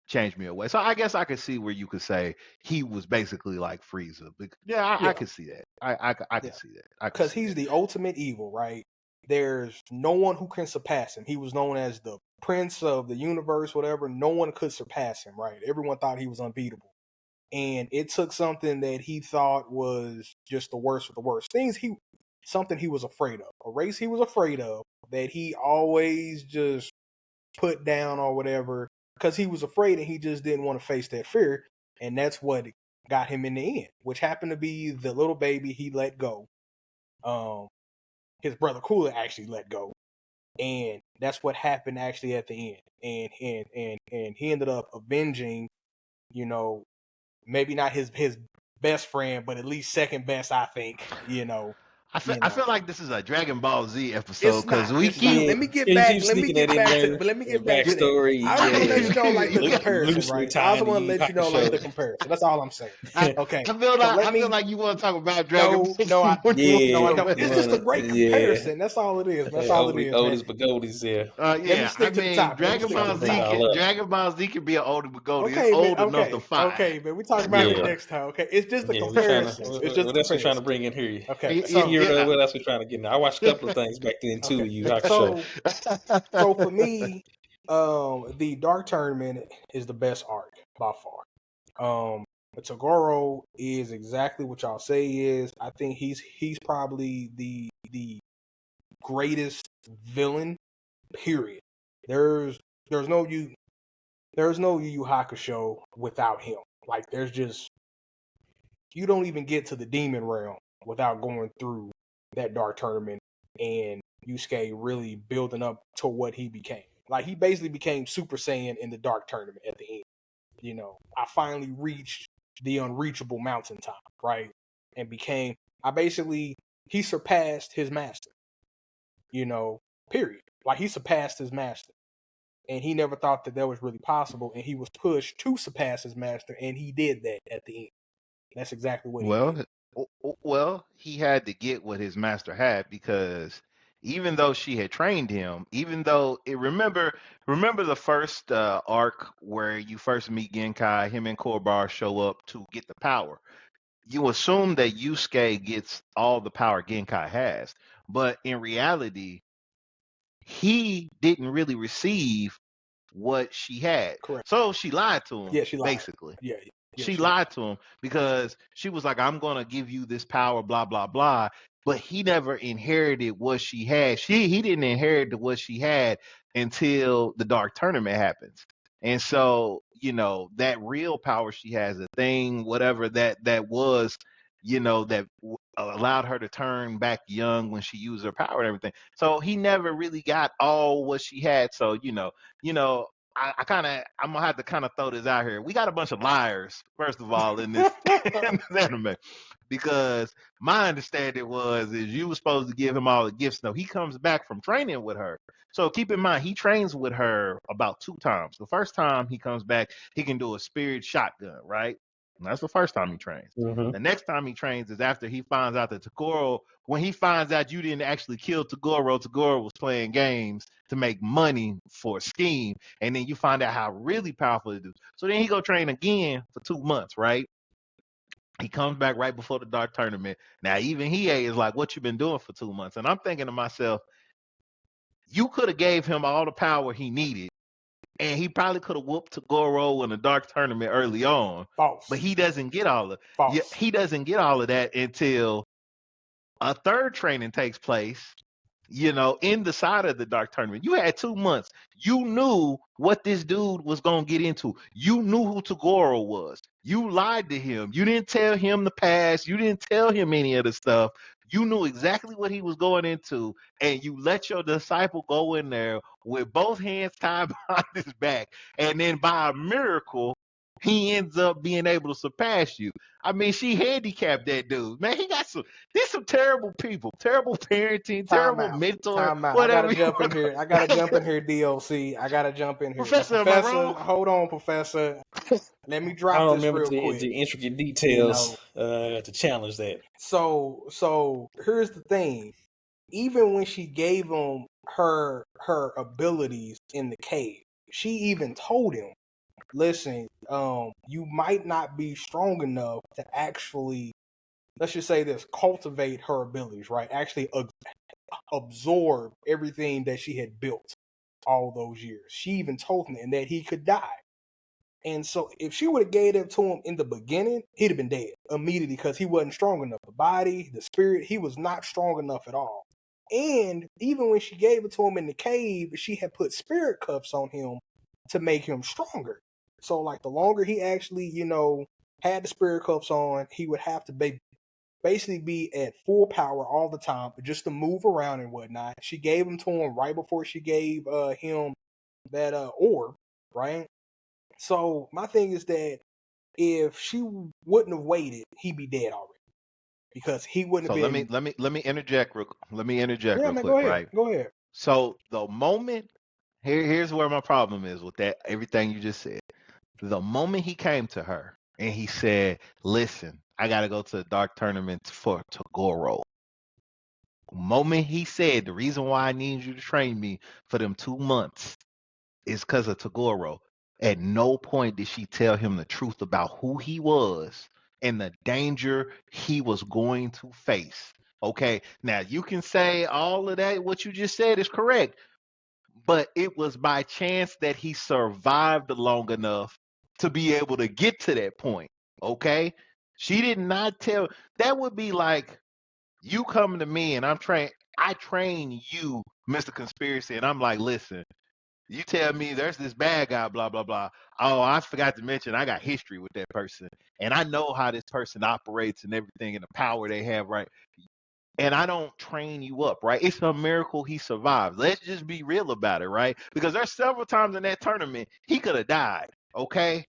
changed me away. So I guess I could see where you could say he was basically like Frieza. Yeah, I yeah, could see that. I yeah, could see that. I could because see he's that. the ultimate evil, right? There's no one who can surpass him. He was known as the Prince of the Universe, whatever. No one could surpass him, right? Everyone thought he was unbeatable. And it took something that he thought was just the worst of the worst things. Something he was afraid of, a race he was afraid of, that he always just put down or whatever, because he was afraid and he just didn't want to face that fear. And that's what got him in the end, which happened to be the little baby he let go. His brother Cooler actually let go, and that's what happened actually at the end. And he ended up avenging, you know, maybe not his best friend, but at least second best, I think. I feel like this is a Dragon Ball Z episode It's because not. we It's not. keep Yeah, Let me get you back. keep Let me sneaking that get in back to. there. But let me get And back to that. backstory, I just want to let you know, like, the comparison, loosely right? I just tying want to Yu let you know, like, the Hakusho. comparison. That's all I'm saying. Okay. So I feel like you want to talk about Dragon No, Ball no, Z more than you no, I Yeah, don't. want you It's just a wanna, great yeah. comparison. That's all it is. That's all it is, man. Oldest but goldies, yeah. Let me Yeah, I stick to the mean topic. Let me I'm stick to trying to the topic. bring y'all up. Dragon Ball Z can be an older Bagodi. It's Okay, man. old enough to find. Okay, man. We talk about it Yeah, next time. Okay, it's just a yeah. We trying to. comparison. It's just a What else we trying to comparison. bring in here? Okay, Yeah, so Hero, yeah. what else we trying to get in? I watched a couple of things back then too. okay, Yu Yu Hakusho. so for me, the Dark Tournament is the best arc by far. But Togoro is exactly what y'all say is. I think he's probably the greatest villain. Period. There's no Yu Yu Hakusho without him. Like, there's just, you don't even get to the demon realm without going through that Dark Tournament and Yusuke really building up to what he became. Like, he basically became Super Saiyan in the Dark Tournament at the end. I finally reached the unreachable mountaintop, right? And he surpassed his master, period. Like, he surpassed his master. And he never thought that was really possible. And he was pushed to surpass his master. And he did that at the end. That's exactly what he did. Well, he had to get what his master had because even though she had trained him, even though remember the first arc where you first meet Genkai, him and Korbar show up to get the power. You assume that Yusuke gets all the power Genkai has, but in reality, he didn't really receive what she had. Correct. So she lied to him, Yeah, she lied. basically. Yeah, She lied to him because she was like, I'm going to give you this power, blah, blah, blah. But he never inherited what she had. He didn't inherit what she had until the Dark Tournament happens. And so, that real power she has, a thing, whatever that was, that allowed her to turn back young when she used her power and everything. So he never really got all what she had. So, I'm gonna have to kind of throw this out here. We got a bunch of liars, first of all, in this, in this anime, because my understanding is you were supposed to give him all the gifts. No, he comes back from training with her. So keep in mind, he trains with her about 2 times. The first time he comes back, he can do a spirit shotgun, right? And that's the first time he trains. Mm-hmm. The next time he trains is after he finds out that Tagoro, when he finds out you didn't actually kill Tagoro was playing games to make money for a scheme. And then you find out how really powerful it is. So then he go train again for 2 months, right? He comes back right before the Dark Tournament. Now, even Hiei is like, what you been doing for 2 months? And I'm thinking to myself, you could have gave him all the power he needed. And he probably could have whooped Tagoro in the Dark Tournament early on. False. But he doesn't get all of False. he doesn't get all of that until a third training takes place. in the side of the dark tournament. You had 2 months. You knew what this dude was going to get into. You knew who Tagoro was. You lied to him. You didn't tell him the past. You didn't tell him any of the stuff. You knew exactly what he was going into, and you let your disciple go in there with both hands tied behind his back, and then by a miracle, he ends up being able to surpass you. I mean, she handicapped that dude. Man, there's some terrible people, terrible parenting, Time terrible out. mentor, Time out. I whatever gotta you jump in want here. I gotta jump in here, DLC. I gotta jump in here. Now, Professor, am I Professor, wrong? hold on, Professor. Let me I drop don't this remember real quick. the intricate You details know. to challenge that. So here's the thing. Even when she gave him her abilities in the cave, she even told him, listen, you might not be strong enough to actually, let's just say this, cultivate her abilities, right? Actually absorb everything that she had built all those years. She even told him and that he could die. And so if she would have gave it to him in the beginning, he'd have been dead immediately because he wasn't strong enough. The body, the spirit, he was not strong enough at all. And even when she gave it to him in the cave, she had put spirit cuffs on him to make him stronger. So like the longer he actually, had the spirit cuffs on, he would have to basically be at full power all the time, but just to move around and whatnot. She gave them to him right before she gave him that orb, right? So my thing is that if she wouldn't have waited, he'd be dead already because he wouldn't have So let me been. let me interject Yeah, real man, go quick, ahead, right? go ahead. So the moment here's where my problem is with that everything you just said. The moment he came to her and he said, "Listen, I got to go to the dark tournament for Tagoro." Moment he said, "The reason why I need you to train me for them 2 months is because of Tagoro." At no point did she tell him the truth about who he was and the danger he was going to face. Okay, now you can say all of that, what you just said is correct, but it was by chance that he survived long enough to be able to get to that point. Okay, she did not tell. That would be like you coming to me and I train you, Mr. Conspiracy, and I'm like, listen, you tell me there's this bad guy, blah, blah, blah. Oh, I forgot to mention I got history with that person. And I know how this person operates and everything and the power they have, right? And I don't train you up, right? It's a miracle he survived. Let's just be real about it, right? Because there's several times in that tournament he could have died, okay?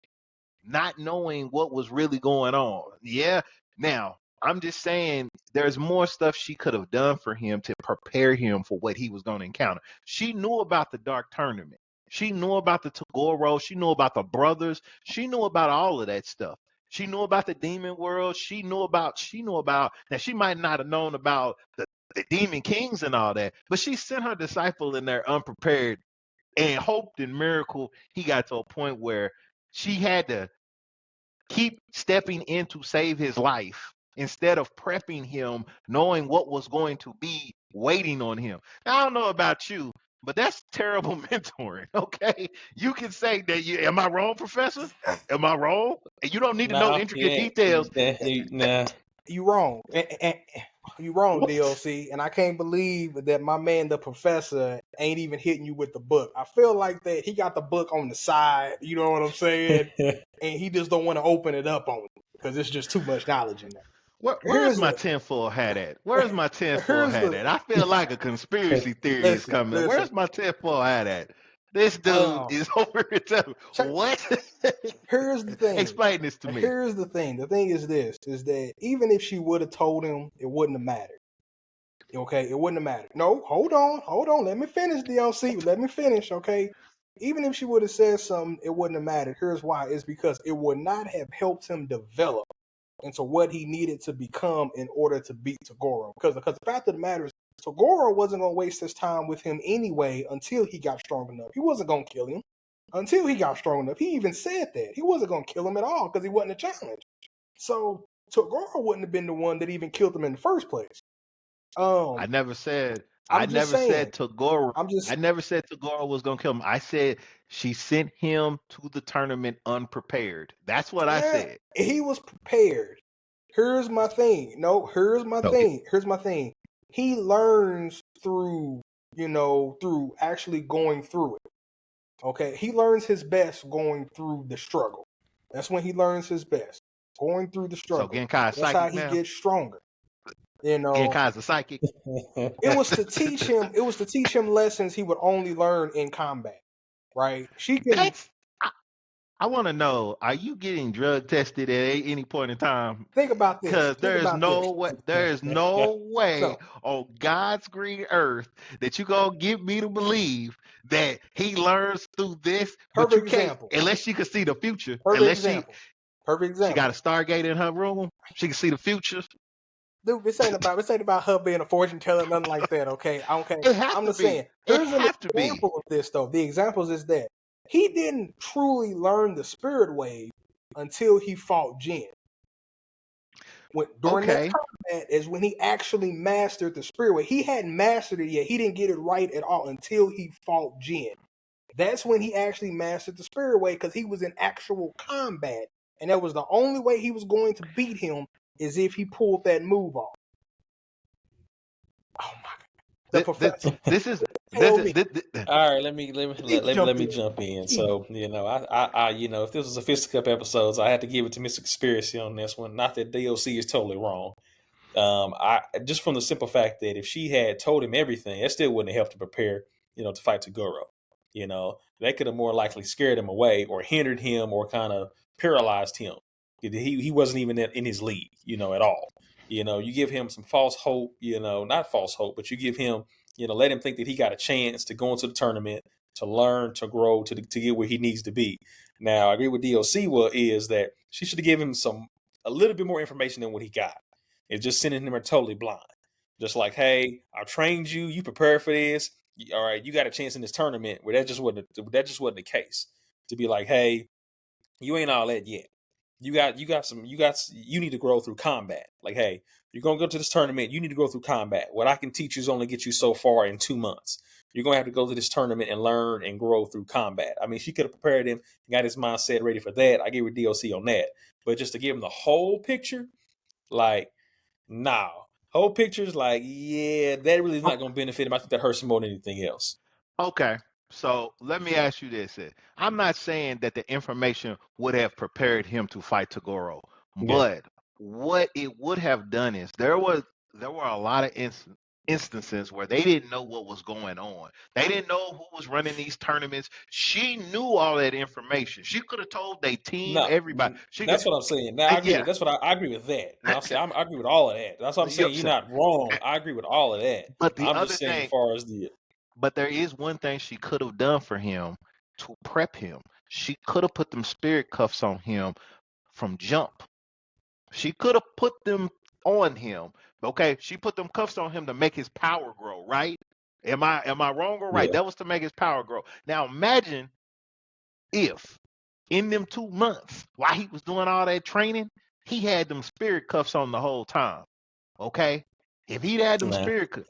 Not knowing what was really going on. Yeah. Now, I'm just saying there's more stuff she could have done for him to prepare him for what he was going to encounter. She knew about the dark tournament. She knew about the Tagoro. She knew about the brothers. She knew about all of that stuff. She knew about the demon world. She knew about now she might not have known about the demon kings and all that, but she sent her disciple in there unprepared and hoped in miracle he got to a point where she had to keep stepping in to save his life instead of prepping him, knowing what was going to be waiting on him. Now, I don't know about you, but that's terrible mentoring. Okay, you can say that. Am I wrong, Professor? Am I wrong? And you don't need to know Nah, intricate yeah, details. nah. You wrong. You wrong, What? DLC. And I can't believe that my man, the professor, ain't even hitting you with the book. I feel like that he got the book on the side. You know what I'm saying? And he just don't want to open it up on it because it's just too much knowledge in there. Where's Here's my the. tinfoil hat at? Where's my tinfoil Here's hat the. at? I feel like a conspiracy theory is Listen, coming up. listen. Where's my tinfoil hat at? This dude is over here telling me, Check. what? Here's the thing. Explain this to me. Here's the thing. The thing is this: is that even if she would have told him, it wouldn't have mattered. Okay, it wouldn't have mattered. No, hold on. Let me finish, DLC. Let me finish, okay? Even if she would have said something, it wouldn't have mattered. Here's why. It's because it would not have helped him develop into what he needed to become in order to beat Tagoro. Because the fact of the matter is, Tagoro wasn't going to waste his time with him anyway until he got strong enough. He wasn't going to kill him until he got strong enough. He even said that. He wasn't going to kill him at all because he wasn't a challenge. So Tagoro wouldn't have been the one that even killed him in the first place. I never said I I'm just never saying. said Tagoro. I'm I just never said Tagoro was gonna kill him. I said she sent him to the tournament unprepared. That's what I said. he was prepared. Here's my thing. No, here's my So thing. Here's my thing. he learns through, through actually going through it. Okay, he learns his best going through the struggle. That's when he learns his best, going through the So struggle. Genkai is That's how psychic he now. gets stronger. You know, Genkai is a psychic. it was to teach him. It was to teach him lessons he would only learn in combat. Right? She can That's. I want to know: are you getting drug tested at any point in time? think about this. Because Think there is about this. no way, there is no way No, on God's green earth that you gonna get me to believe that he learns through this, but you perfect can't example. unless she can see the future. Perfect Unless she example. Perfect she got example. a Stargate in her room, she can see the future. Dude, this ain't about her being a fortune teller, nothing like that. Okay, It has I'm to just be. saying. It Here's an has to be. example of this, though. The examples is that he didn't truly learn the spirit wave until he fought Jin. During that Okay. combat is when he actually mastered the spirit wave. He hadn't mastered it yet. He didn't get it right at all until he fought Jin. That's when he actually mastered the spirit way because he was in actual combat, and that was the only way he was going to beat him is if he pulled that move off. Oh my god! The professor, This is tell me, All right, let me jump in. jump in. So if this was a fisticup episodes, I had to give it to Mr. Conspiracy on this one. Not that DOC is totally wrong. I just from the simple fact that if she had told him everything, it still wouldn't have helped to prepare, to fight Toguro. That could have more likely scared him away or hindered him or kind of paralyzed him. He wasn't even in his league, at all. You give him some false hope, not false hope, but you give him, let him think that he got a chance to go into the tournament, to learn, to grow, to get where he needs to be. Now, I agree with DOC is that she should have given him a little bit more information than what he got. It's just sending him totally blind. Just like, hey, I trained you, you prepared for this. All right, you got a chance in this tournament where that just wasn't the case. To be like, hey, you ain't all that yet. You need to grow through combat. Like, hey, you're gonna go to this tournament, you need to go through combat. What I can teach you is only get you so far in 2 months. You're gonna have to go to this tournament and learn and grow through combat. I mean, she could have prepared him, got his mindset ready for that. I give her DOC on that. But just to give him the whole picture, like, nah. Whole picture's like, yeah, that really is not gonna benefit him. I think that hurts him more than anything else. Okay. So let me ask you this. I'm not saying that the information would have prepared him to fight Toguro, Yeah. but what it would have done is there were a lot of instances where they didn't know what was going on. They didn't know who was running these tournaments. She knew all that information. She could have told their team, No, everybody. She could, that's what I'm saying. Now I agree yeah. with that's what I agree with that. Now I agree with all of that. That's what I'm You know saying. what I'm You're saying? not wrong. I agree with all of that. But the I'm other just saying, as thing, far as the but there is one thing she could have done for him to prep him. She could have put them spirit cuffs on him from jump. She could have put them on him. Okay, she put them cuffs on him to make his power grow, right? Am I wrong or right? yeah, That was to make his power grow. Now imagine if in them 2 months while he was doing all that training, he had them spirit cuffs on the whole time. Okay? If he'd had them man. spirit cuffs.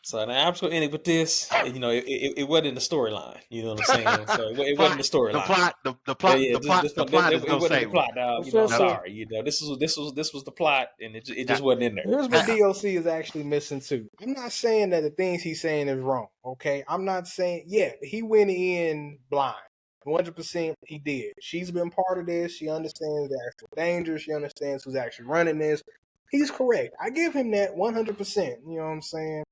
So now I'm just gonna end it with this. It wasn't in the storyline. You know what I'm saying? So it wasn't plot, the the storyline. plot, the Yeah, plot, yeah. the plot, the plot is It gonna wasn't in the save him. plot, dog. No, Professor, Sorry. This was the plot, and it now, just wasn't in there. here's what now, DOC is actually missing too. I'm not saying that the things he's saying is wrong. Okay, I'm not saying he went in blind. 100% he did. She's been part of this. She understands the actual danger. She understands who's actually running this. He's correct. I give him that 100%. You know what I'm saying?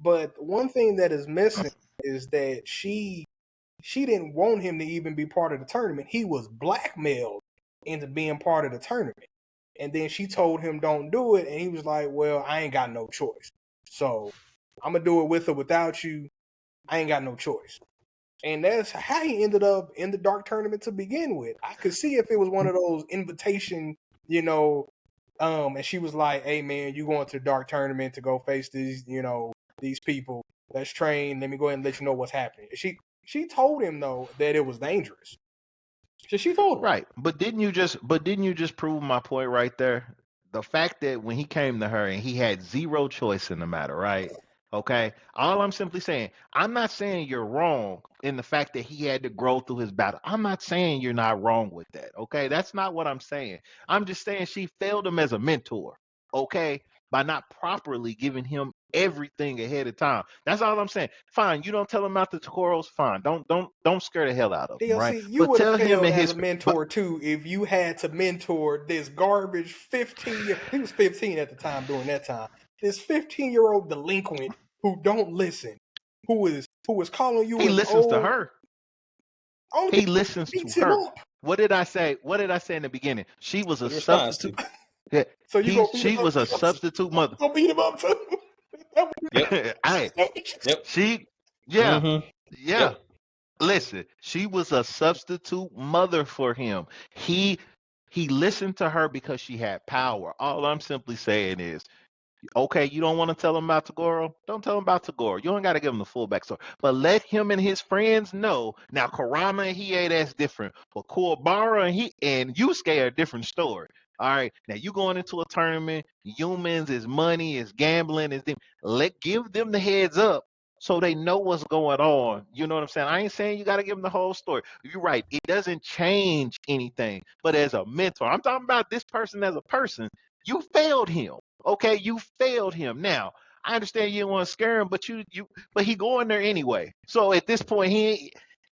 But one thing that is missing is that she didn't want him to even be part of the tournament. He was blackmailed into being part of the tournament. And then she told him don't do it, and he was like, well, I ain't got no choice. So I'm gonna do it with or without you. I ain't got no choice. And that's how he ended up in the dark tournament to begin with. I could see if it was one of those invitation, and she was like, hey man, you going to the dark tournament to go face these people. Let's train. Let me go ahead and let you know what's happening. She told him though that it was dangerous. So she told him. right. But didn't you just prove my point right there? The fact that when he came to her and he had zero choice in the matter, right? Okay. All I'm simply saying, I'm not saying you're wrong in the fact that he had to grow through his battle. I'm not saying you're not wrong with that. Okay. That's not what I'm saying. I'm just saying she failed him as a mentor. Okay. by not properly giving him everything ahead of time. That's all I'm saying. Fine, you don't tell him about the Tokoros, fine. Don't scare the hell out of him, right? DLC, you But would have tell him failed and as his a mentor too if you had to mentor this garbage 15-year. He was 15 at the time during that time. This 15-year-old delinquent who don't listen, who is calling you he an listens to old. her. Only He listens to beats him her. up. What did I say? What did I say in the beginning? She was a He responds to. substitute. Yeah, So you gonna beat him she up? was a substitute mother. Gonna beat him up too? Yep. I Yep. she yeah, Mm-hmm. yeah. Yep. Listen, she was a substitute mother for him. He he listened to her because she had power. All I'm simply saying is, okay, you don't want to tell him about Tagoro? Don't tell him about Tagoro. You don't got to give him the full backstory. But let him and his friends know. Now, Kurama and Hiei, that's different. But Kuwabara and Yusuke are a different story. All right. Now, you going into a tournament, humans is money, is gambling, is them. Give them the heads up so they know what's going on. You know what I'm saying? I ain't saying you got to give them the whole story. You're right. It doesn't change anything. But as a mentor, I'm talking about this person as a person. You failed him. Okay, you failed him. Now, I understand you didn't want to scare him, but but he going there anyway. So at this point,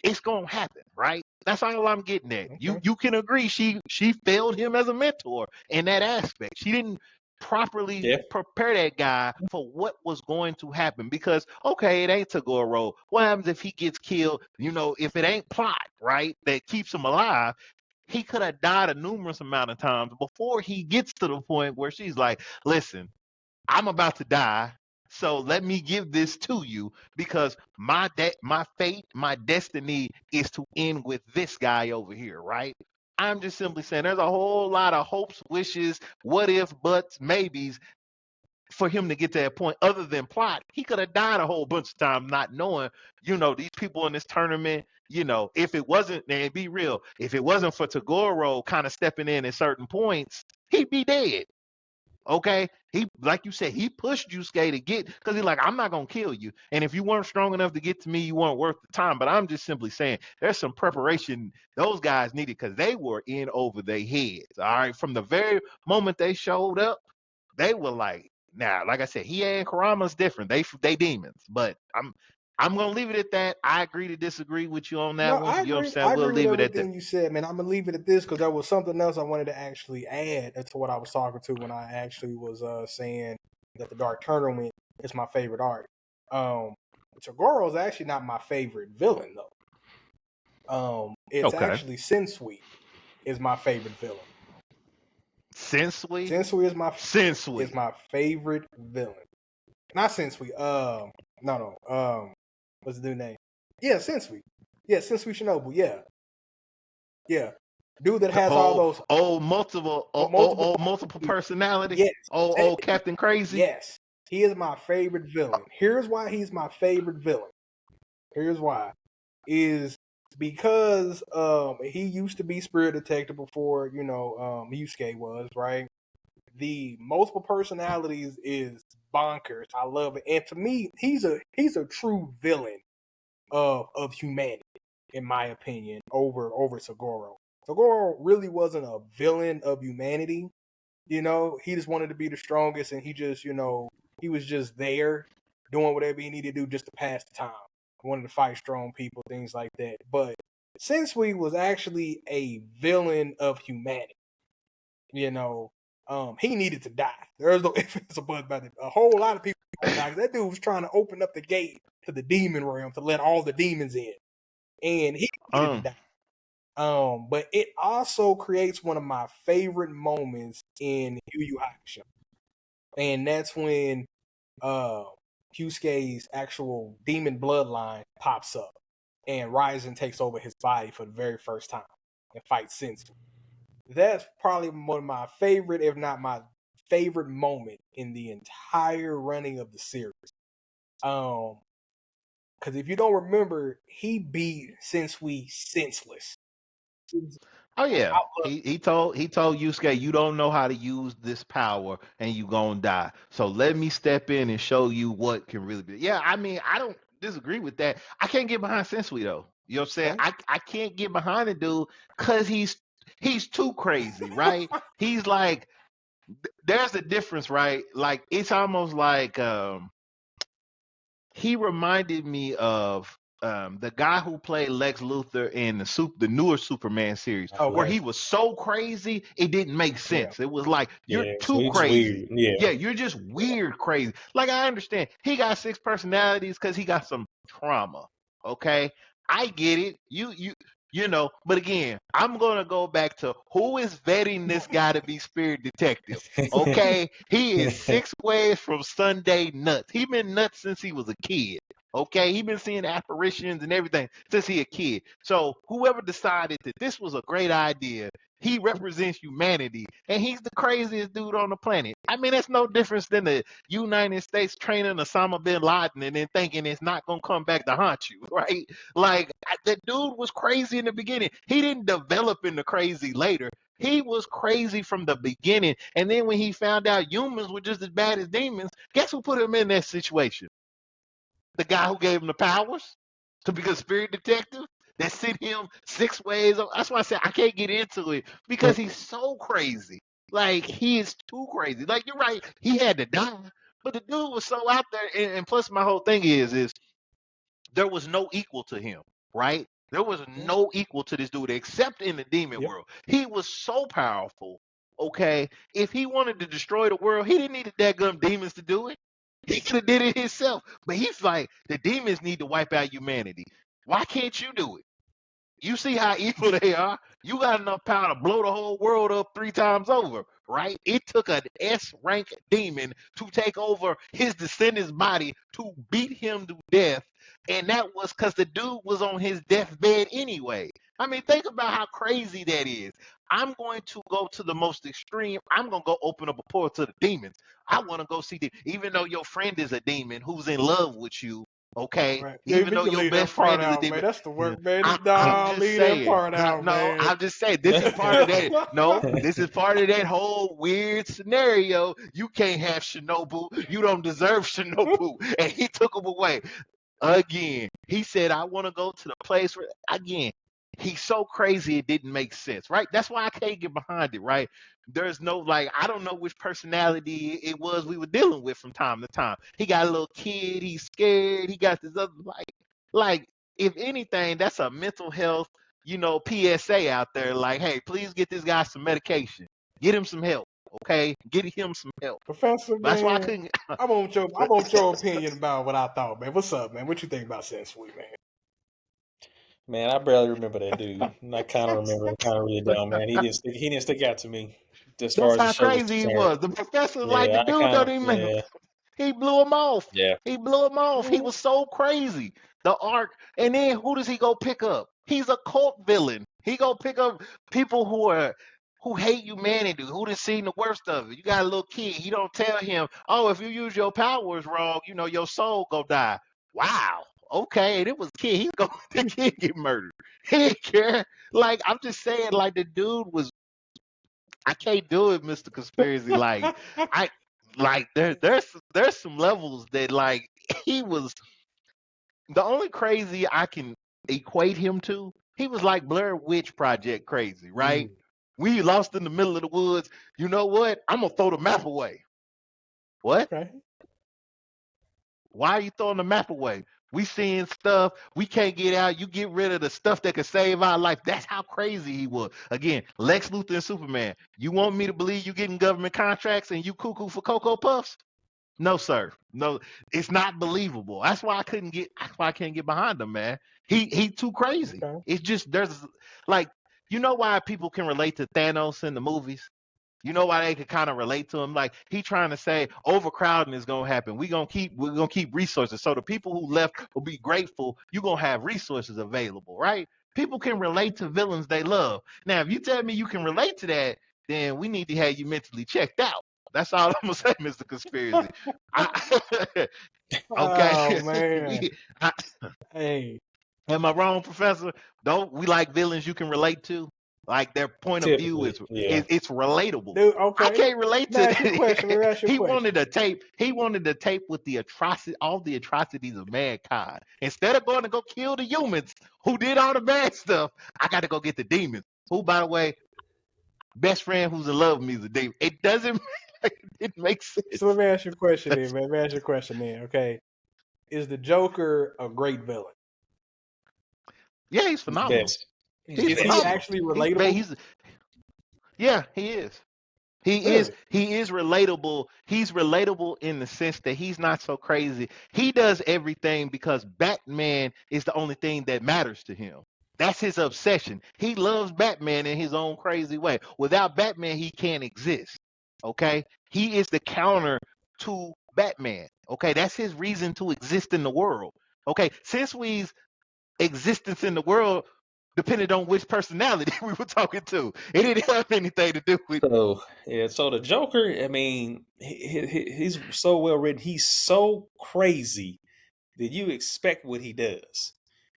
it's gonna happen, right? That's all I'm getting at. Okay. You can agree she failed him as a mentor in that aspect. She didn't properly Yeah. prepare that guy for what was going to happen because okay, it ain't Tagoro. What happens if he gets killed? You know, if it ain't plot, right, that keeps him alive, he could have died a numerous amount of times before he gets to the point where she's like, listen, I'm about to die. So let me give this to you because my fate, my destiny is to end with this guy over here, right? I'm just simply saying there's a whole lot of hopes, wishes, what if, buts, maybes for him to get to that point other than plot. He could have died a whole bunch of times not knowing, these people in this tournament, if it wasn't, and be real, if it wasn't for Tagoro kind of stepping in at certain points, he'd be dead. Okay, he like you said, he pushed Yusuke to get because he's like, I'm not gonna kill you, and if you weren't strong enough to get to me, you weren't worth the time. But I'm just simply saying, there's some preparation those guys needed because they were in over their heads. All right, from the very moment they showed up, they were like, now, like I said, Hiei and Kurama's different. They demons, but I'm gonna leave it at that. I agree to disagree with you on No, that one. I You know what I'm agree. saying? I We'll agree with leave it at that. everything you said, man. I'm gonna leave it at this because there was something else I wanted to actually add to what I was talking to when I actually was saying that the Dark Tournament is my favorite arc. Tagoro is actually not my favorite villain though. It's Okay. actually Sensui is my favorite villain. Sensui. Sensui Sensui. is my favorite villain. Not Sensui. No. What's the dude's name? Yeah, Sensui. Yeah, Sensui Shinobu. Yeah. Dude that has all those Multiple personality. yes. Captain Crazy. Yes. He is my favorite villain. Here's why he's my favorite villain. Here's why. Is because he used to be Spirit Detective before, Yusuke was, right? The multiple personalities is bonkers. I love it. And to me, he's a true villain of humanity, in my opinion, over Tagoro. Tagoro really wasn't a villain of humanity. He just wanted to be the strongest, and he just, he was just there doing whatever he needed to do just to pass the time. He wanted to fight strong people, things like that. But Sensui was actually a villain of humanity. He needed to die. There's no ifs, ands, or buts about it. A whole lot of people died. That dude was trying to open up the gate to the demon realm to let all the demons in, and he needed to die. But it also creates one of my favorite moments in Yu Yu Hakusho, and that's when Kyusuke's actual demon bloodline pops up, and Ryzen takes over his body for the very first time and fights Sensui. That's probably one of my favorite, if not my favorite moment in the entire running of the series. Because if you don't remember, he beat Sensui senseless. Oh yeah. He told Yusuke, you don't know how to use this power and you gonna die. So let me step in and show you what can really be. Yeah, I mean, I don't disagree with that. I can't get behind Sensui though. You know what I'm saying? Okay. I can't get behind the dude because he's too crazy, right? He's like there's a difference, right? Like it's almost like he reminded me of the guy who played Lex Luthor in the newer Superman series, where Okay. he was so crazy it didn't make Yeah. sense. It was like you're Yeah, so too it's crazy. weird. Yeah. Yeah, you're just weird crazy. Like I understand he got six personalities because he got some trauma. Okay, I get it. You know, but again, I'm gonna go back to who is vetting this guy to be spirit detective. Okay, he is 6 ways from Sunday nuts. He been nuts since he was a kid. Okay, he been seeing apparitions and everything since he a kid. So whoever decided that this was a great idea, he represents humanity, and he's the craziest dude on the planet. I mean, that's no difference than the United States training Osama bin Laden and then thinking it's not gonna come back to haunt you, right? Like the dude was crazy in the beginning. He didn't develop into crazy later. He was crazy from the beginning. And then when he found out humans were just as bad as demons, guess who put him in that situation? The guy who gave him the powers to be a spirit detective that sent him 6 ways. That's why I said I can't get into it because he's so crazy. Like he is too crazy. Like you're right, he had to die, but the dude was so out there. And plus, my whole thing is there was no equal to him, right? There was no equal to this dude except in the demon Yep. world. He was so powerful. Okay, if he wanted to destroy the world, he didn't need the daggum demons to do it. He could have did it himself. But he's like, the demons need to wipe out humanity. Why can't you do it? You see how evil they are. You got enough power to blow the whole world up 3 times over, right? It took an S rank demon to take over his descendant's body to beat him to death. And that was because the dude was on his deathbed anyway. I mean, think about how crazy that is. I'm going to go to the most extreme. I'm going to go open up a portal to the demons. I want to go see them. Even though your friend is a demon who's in love with you, okay? Right. Yeah, Even we though can your leave best that part friend is a out, man. demon, That's the work, man. I'm Nah, just leave that saying. part out, No, man. I'm just saying. This is part of that. No, this is part of that whole weird scenario. You can't have Shinobu. You don't deserve Shinobu, and he took him away again. He said, "I want to go to the place where." Again, he's so crazy it didn't make sense, right? That's why I can't get behind it, right? There's no like I don't know which personality it was we were dealing with from time to time. He got a little kid. He's scared. He got this other like if anything, that's a mental health, PSA out there. Like, hey, please get this guy some medication. Get him some help. Okay, get him some help. Professor, That's why I man, couldn't. I want your opinion about what I thought, man. What's up, man? What you think about Sin Sweet, man? Man, I barely remember that dude. And I kind of remember him, kind of really down, man. He didn't stick out to me as far That's as the how show was crazy he concerned. was. The professor, like the Yeah, I dude, kind don't of even make. yeah, He blew him off. yeah. He blew him off. He Mhm. was so crazy. The arc, and then who does he go pick up? He's a cult villain. He go pick up people who hate humanity, who done seen the worst of it. You got a little kid. You don't tell him, oh, if you use your powers wrong, your soul go die. Wow. Okay, and it was a kid. He's going the kid get murdered. He didn't care. Like I'm just saying, like the dude was. I can't do it, Mr. Conspiracy. Like I like there's some levels that like he was the only crazy I can equate him to. He was like Blair Witch Project crazy, right? Mm, We lost in the middle of the woods. You know what? I'm gonna throw the map away. What? okay. Why are you throwing the map away? We seeing stuff. We can't get out. You get rid of the stuff that could save our life. That's how crazy he was. Again, Lex Luthor and Superman. You want me to believe you getting government contracts and you cuckoo for Cocoa Puffs? No, sir. No, it's not believable. That's why I couldn't get. That's why I can't get behind him, man. He too crazy. Okay. It's just there's like why people can relate to Thanos in the movies. You know why they could kind of relate to him? Like he trying to say overcrowding is gonna happen. We're gonna keep resources. So the people who left will be grateful. You're gonna have resources available, right? People can relate to villains they love. Now, if you tell me you can relate to that, then we need to have you mentally checked out. That's all I'm gonna say, Mr. Conspiracy. I, Oh okay. man. I, Hey. am I wrong, Professor? Don't we like villains you can relate to? Like their point of view Typically, is yeah. it's relatable. Dude, I okay. can't relate Let me to ask you a question. Let me ask you a he question. wanted a tape. He wanted a tape with the atrocity, all the atrocities of mankind. Instead of going to go kill the humans who did all the bad stuff, I got to go get the demons. Who, by the way, best friend who's in love with me is a demon. It doesn't it makes sense. So let me ask you a question then, man. Let me ask you a question then, okay? Is the Joker a great villain? Yeah, he's He's phenomenal. best. He's Is he phenomenal. actually relatable? Yeah, he is. Really? He is relatable. He's relatable in the sense that he's not so crazy. He does everything because Batman is the only thing that matters to him. That's his obsession. He loves Batman in his own crazy way. Without Batman, he can't exist. Okay? He is the counter to Batman. Okay? That's his reason to exist in the world. Okay? Since we's existence in the world depended on which personality we were talking to. It didn't have anything to do with. So yeah, so the Joker, I mean, he's so well written. He's so crazy that you expect what he does.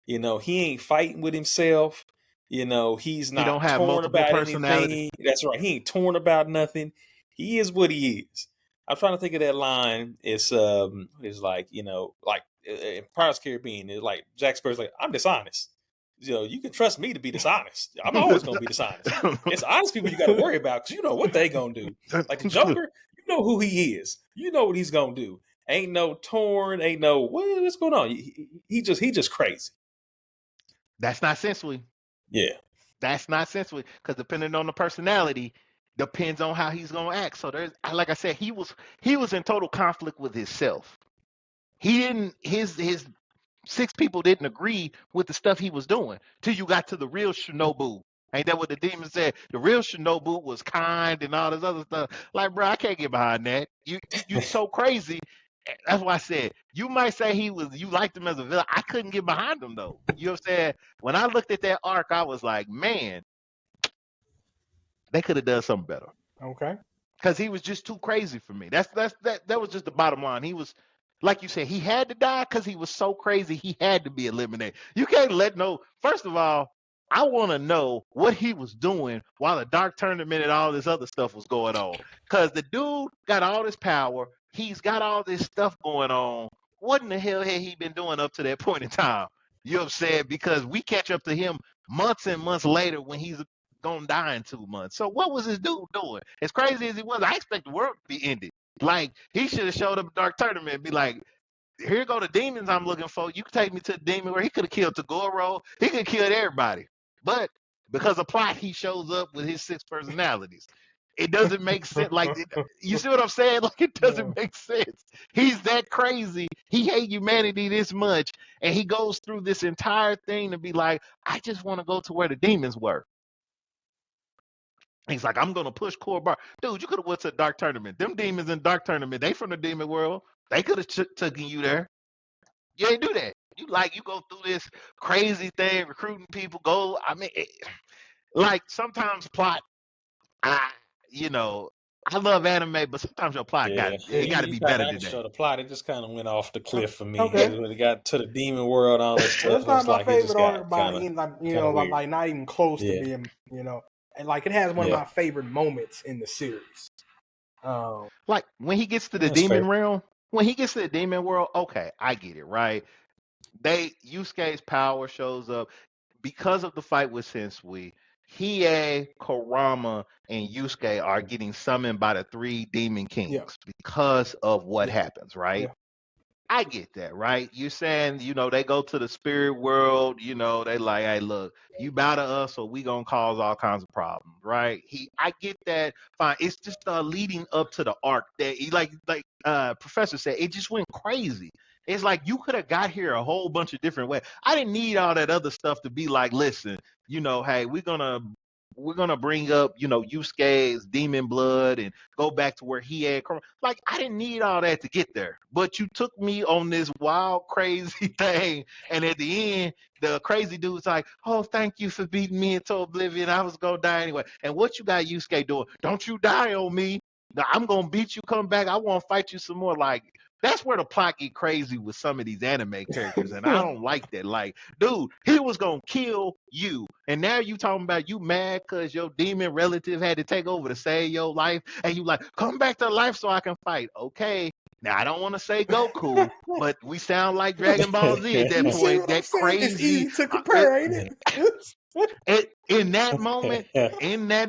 You know, he ain't fighting with himself. You know, he's He don't not have torn multiple about personalities. anything. That's right. He ain't torn about nothing. He is what he is. I'm trying to think of that line. It's like, you know, like in Pirates of the Caribbean, it's like Jack Sparrow's like, I'm dishonest. You know, you can trust me to be dishonest. I'm always gonna be dishonest. It's honest people you got to worry about because you know what they gonna do. Like the Joker, you know who he is. You know what he's gonna do. Ain't no torn. Ain't no what's going on. He just crazy. That's not sensory. Yeah. That's not sensory because depending on the personality, depends on how he's gonna act. So there's, like I said, he was in total conflict with himself. He didn't his six people didn't agree with the stuff he was doing till you got to the real Shinobu. Ain't that what the demon said? The real Shinobu was kind and all this other stuff. Like, bro, I can't get behind that. You so crazy. That's why I said you might say you liked him as a villain. I couldn't get behind him though. You know what I'm saying? When I looked at that arc, I was like, man, they could have done something better. Okay. Because he was just too crazy for me. That was just the bottom line. He was, like you said, he had to die because he was so crazy. He had to be eliminated. You can't let no. First of all, I want to know what he was doing while the dark tournament and all this other stuff was going on. Because the dude got all this power. He's got all this stuff going on. What in the hell had he been doing up to that point in time? You know what I'm saying? Because we catch up to him months and months later when he's gonna die in 2 months. So what was this dude doing? As crazy as he was, I expect the world to be ended. Like he should have showed up at Dark Tournament and be like, here go the demons I'm looking for. You can take me to the demon where he could have killed Tagoro. He could have killed everybody. But because of plot, he shows up with his 6 personalities. It doesn't make sense. Like, you see what I'm saying? Like, it doesn't make sense. He's that crazy. He hates humanity this much. And he goes through this entire thing to be like, I just want to go to where the demons were. He's like, I'm gonna push core bar. Dude, you could have went to a dark tournament. Them demons in dark tournament, they from the demon world. They could have taken you there. You ain't do that. You go through this crazy thing, recruiting people. Go. I mean, like sometimes plot. I, you know, I love anime, but sometimes your plot Yeah, got to you be kind better of than that. show the plot. It just kind of went off the cliff for me Okay. when it got to the demon world and all that stuff. That's It not was my like it just favorite arc got by kind of like weird. like not even close to Yeah. being, and like it has one of Yeah. my favorite moments in the series. Like when he gets to the That's demon fair. realm, when he gets to the demon world, okay, I get it, right? Yusuke's power shows up because of the fight with Sensui. Hiei, Kurama, and Yusuke are getting summoned by the 3 demon kings Yeah. because of what Yeah. happens, right? Yeah. I get that, right? You're saying, they go to the spirit world, they like, hey, look, you bow to us or we gonna cause all kinds of problems, right? I get that, fine. It's just leading up to the arc that he, like Professor said, it just went crazy. It's like you could have got here a whole bunch of different ways. I didn't need all that other stuff to be like, listen, hey, we're gonna bring up, Yusuke's demon blood and go back to where he had come. Like, I didn't need all that to get there. But you took me on this wild, crazy thing. And at the end, the crazy dude's like, oh, thank you for beating me into oblivion. I was going to die anyway. And what you got Yusuke doing? Don't you die on me. Now, I'm going to beat you, come back. I want to fight you some more. Like, that's where the plot get crazy with some of these anime characters. And I don't like that. Like, dude, he was going to kill you. And now you talking about you mad because your demon relative had to take over to save your life. And you like, come back to life so I can fight. Okay. Now, I don't want to say Goku, but we sound like Dragon Ball Z at that You see point. what I'm That saying? It's crazy. easy to compare, ain't it? in that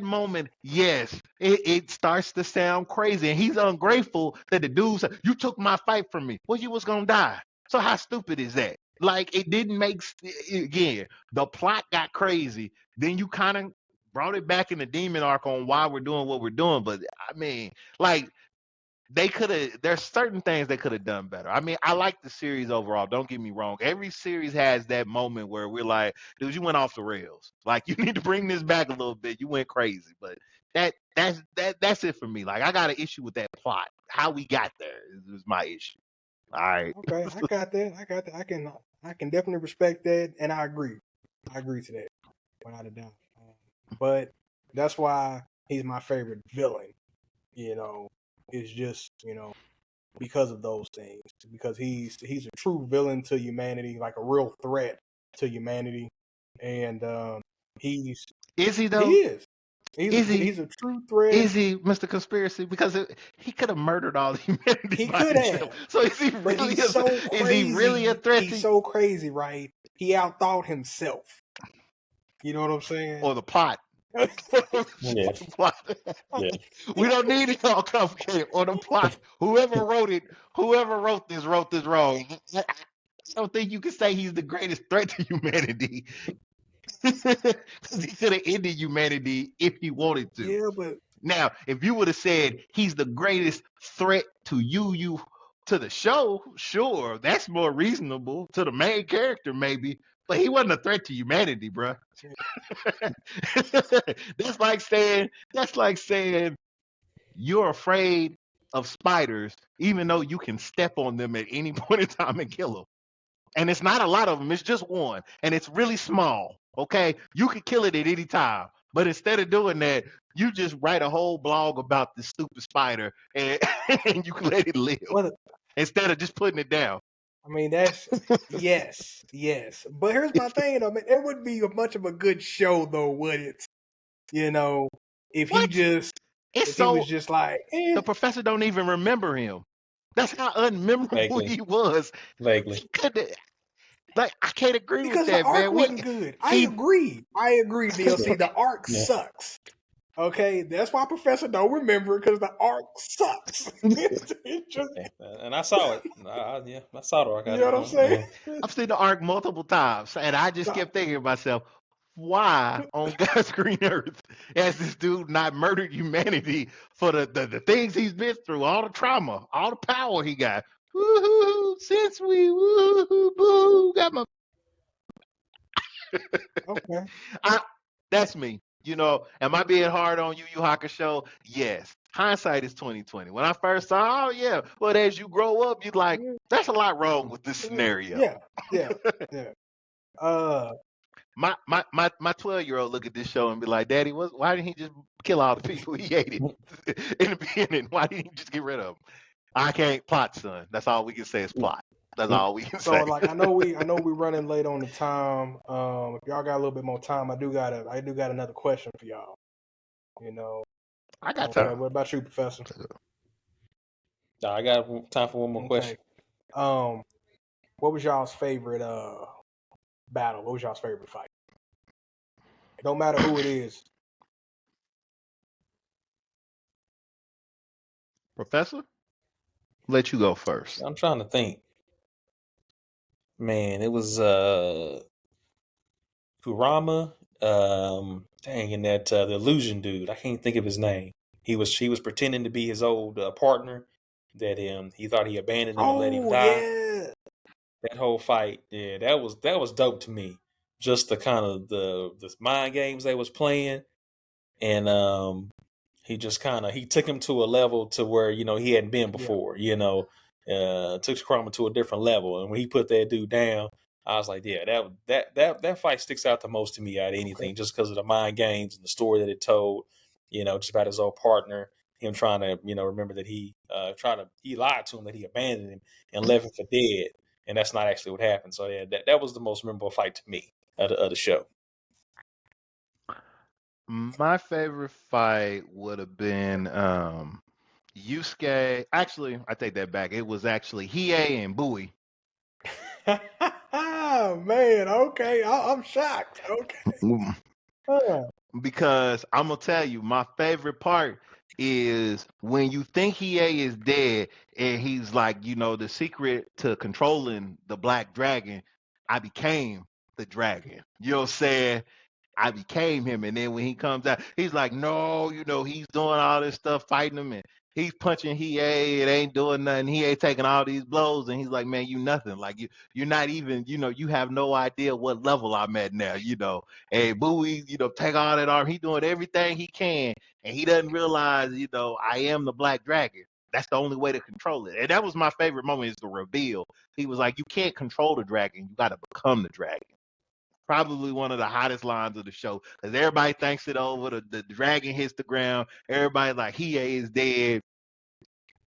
moment, yes, it starts to sound crazy. And he's ungrateful that the dude said, "You took my fight from me. Well, you was gonna die." So how stupid is that? Like it didn't make again. The plot got crazy. Then you kind of brought it back in the demon arc on why we're doing what we're doing. But I mean, like they could have there's certain things they could have done better. I mean, I like the series overall, don't get me wrong. Every series has that moment where we're like, dude, you went off the rails. Like you need to bring this back a little bit. You went crazy. But that's it for me. Like I got an issue with that plot. How we got there is my issue. All right. Okay, I got that. I got that. I can definitely respect that, and I agree. I agree to that without a doubt. But that's why he's my favorite villain. You know, it's just because of those things. Because he's a true villain to humanity, like a real threat to humanity, and he's Is he he though? is. Is he? He's a true threat. Is he Mr. Conspiracy? Because he could have murdered all humanity He by could himself. have, So is he but really he's so is he really a crazy. threat He's to so crazy, right? He outthought himself. You know what I'm saying? or the plot? Yeah, The plot. yeah. We don't need it all complicated. Or the plot. Whoever wrote this wrong. I don't think you can say he's the greatest threat to humanity. Because he could have ended humanity if he wanted to. Yeah, but Now, if you would have said he's the greatest threat to you to the show, sure, that's more reasonable. To the main character, maybe, but he wasn't a threat to humanity, bruh. That's like saying you're afraid of spiders, even though you can step on them at any point in time and kill them. And it's not a lot of them; it's just one, and it's really small. Okay, you can kill it at any time. But instead of doing that, you just write a whole blog about this stupid spider, and, and you can let it live what instead of just putting it down. I mean, that's yes. But here's my thing, though, man. It wouldn't be much of a good show, though, would it? You know, if he What? just It's if he was so just like, the professor don't even remember him. That's how unmemorable Vaguely, he was. vaguely. He could like I can't agree with because the that, arc man. wasn't good. He I agree, DLC. The arc Yeah. sucks. Okay, that's why Professor don't remember because the arc sucks. It just, Yeah. And I saw it. Yeah, I saw the arc. you know what I'm saying? I've seen the arc multiple times, and I just The- kept thinking to myself, why on God's green earth has this dude not murdered humanity for the things he's been through, all the trauma, all the power he got? Woohoo! Since we woohoo boo got my okay. I, that's me. Am I being hard on Yu Yu Hakusho? Yes. Hindsight is 2020. When I first saw, oh yeah, but as you grow up, you're like, that's a lot wrong with this scenario. Yeah. Uh, My 12-year-old look at this show and be like, Daddy, why didn't he just kill all the people he hated in the beginning? Why didn't he just get rid of them? I can't plot, son. That's all we can say is plot. That's all we can so say. like I know we running late on the time. If y'all got a little bit more time, I do got another question for y'all. I got Okay, time. what about you, Professor? I got time for one more question. What was y'all's favorite battle? What was y'all's favorite fight? Don't matter who it is. Professor, let you go first. I'm trying to think. Man, it was Kurama. And that the illusion dude. I can't think of his name. He was pretending to be his old partner that he thought he abandoned him and let him Oh die. yeah. That whole fight, yeah, that was dope to me. Just the kind of the mind games they was playing, and he just he took him to a level to where he hadn't been before. Took Kurama to a different level, and when he put that dude down, I was like, yeah, that fight sticks out the most to me out of anything, just because of the mind games and the story that it told. Just about his old partner, him trying to remember that he lied to him that he abandoned him and left him for dead, and that's not actually what happened. So yeah, that was the most memorable fight to me of the show. My favorite fight would have been Yusuke. Actually, I take that back. It was actually Hiei and Bowie. Man, okay. I'm shocked. Okay. Because I'm gonna tell you, my favorite part is when you think Hiei is dead, and he's like, the secret to controlling the black dragon, I became the dragon. You know what I'm saying? I became him. And then when he comes out, he's like, no, he's doing all this stuff, fighting him, and he's punching Hiei. It ain't doing nothing. He ain't taking all these blows, and he's like, man, you nothing. Like you're not even, you have no idea what level I'm at now. And Bowie, take all that arm. He doing everything he can, and he doesn't realize, I am the Black Dragon. That's the only way to control it. And that was my favorite moment, is the reveal. He was like, you can't control the dragon. You got to become the dragon. Probably one of the hottest lines of the show, because everybody thinks it over. The dragon hits the ground. Everybody like, Hiei is dead.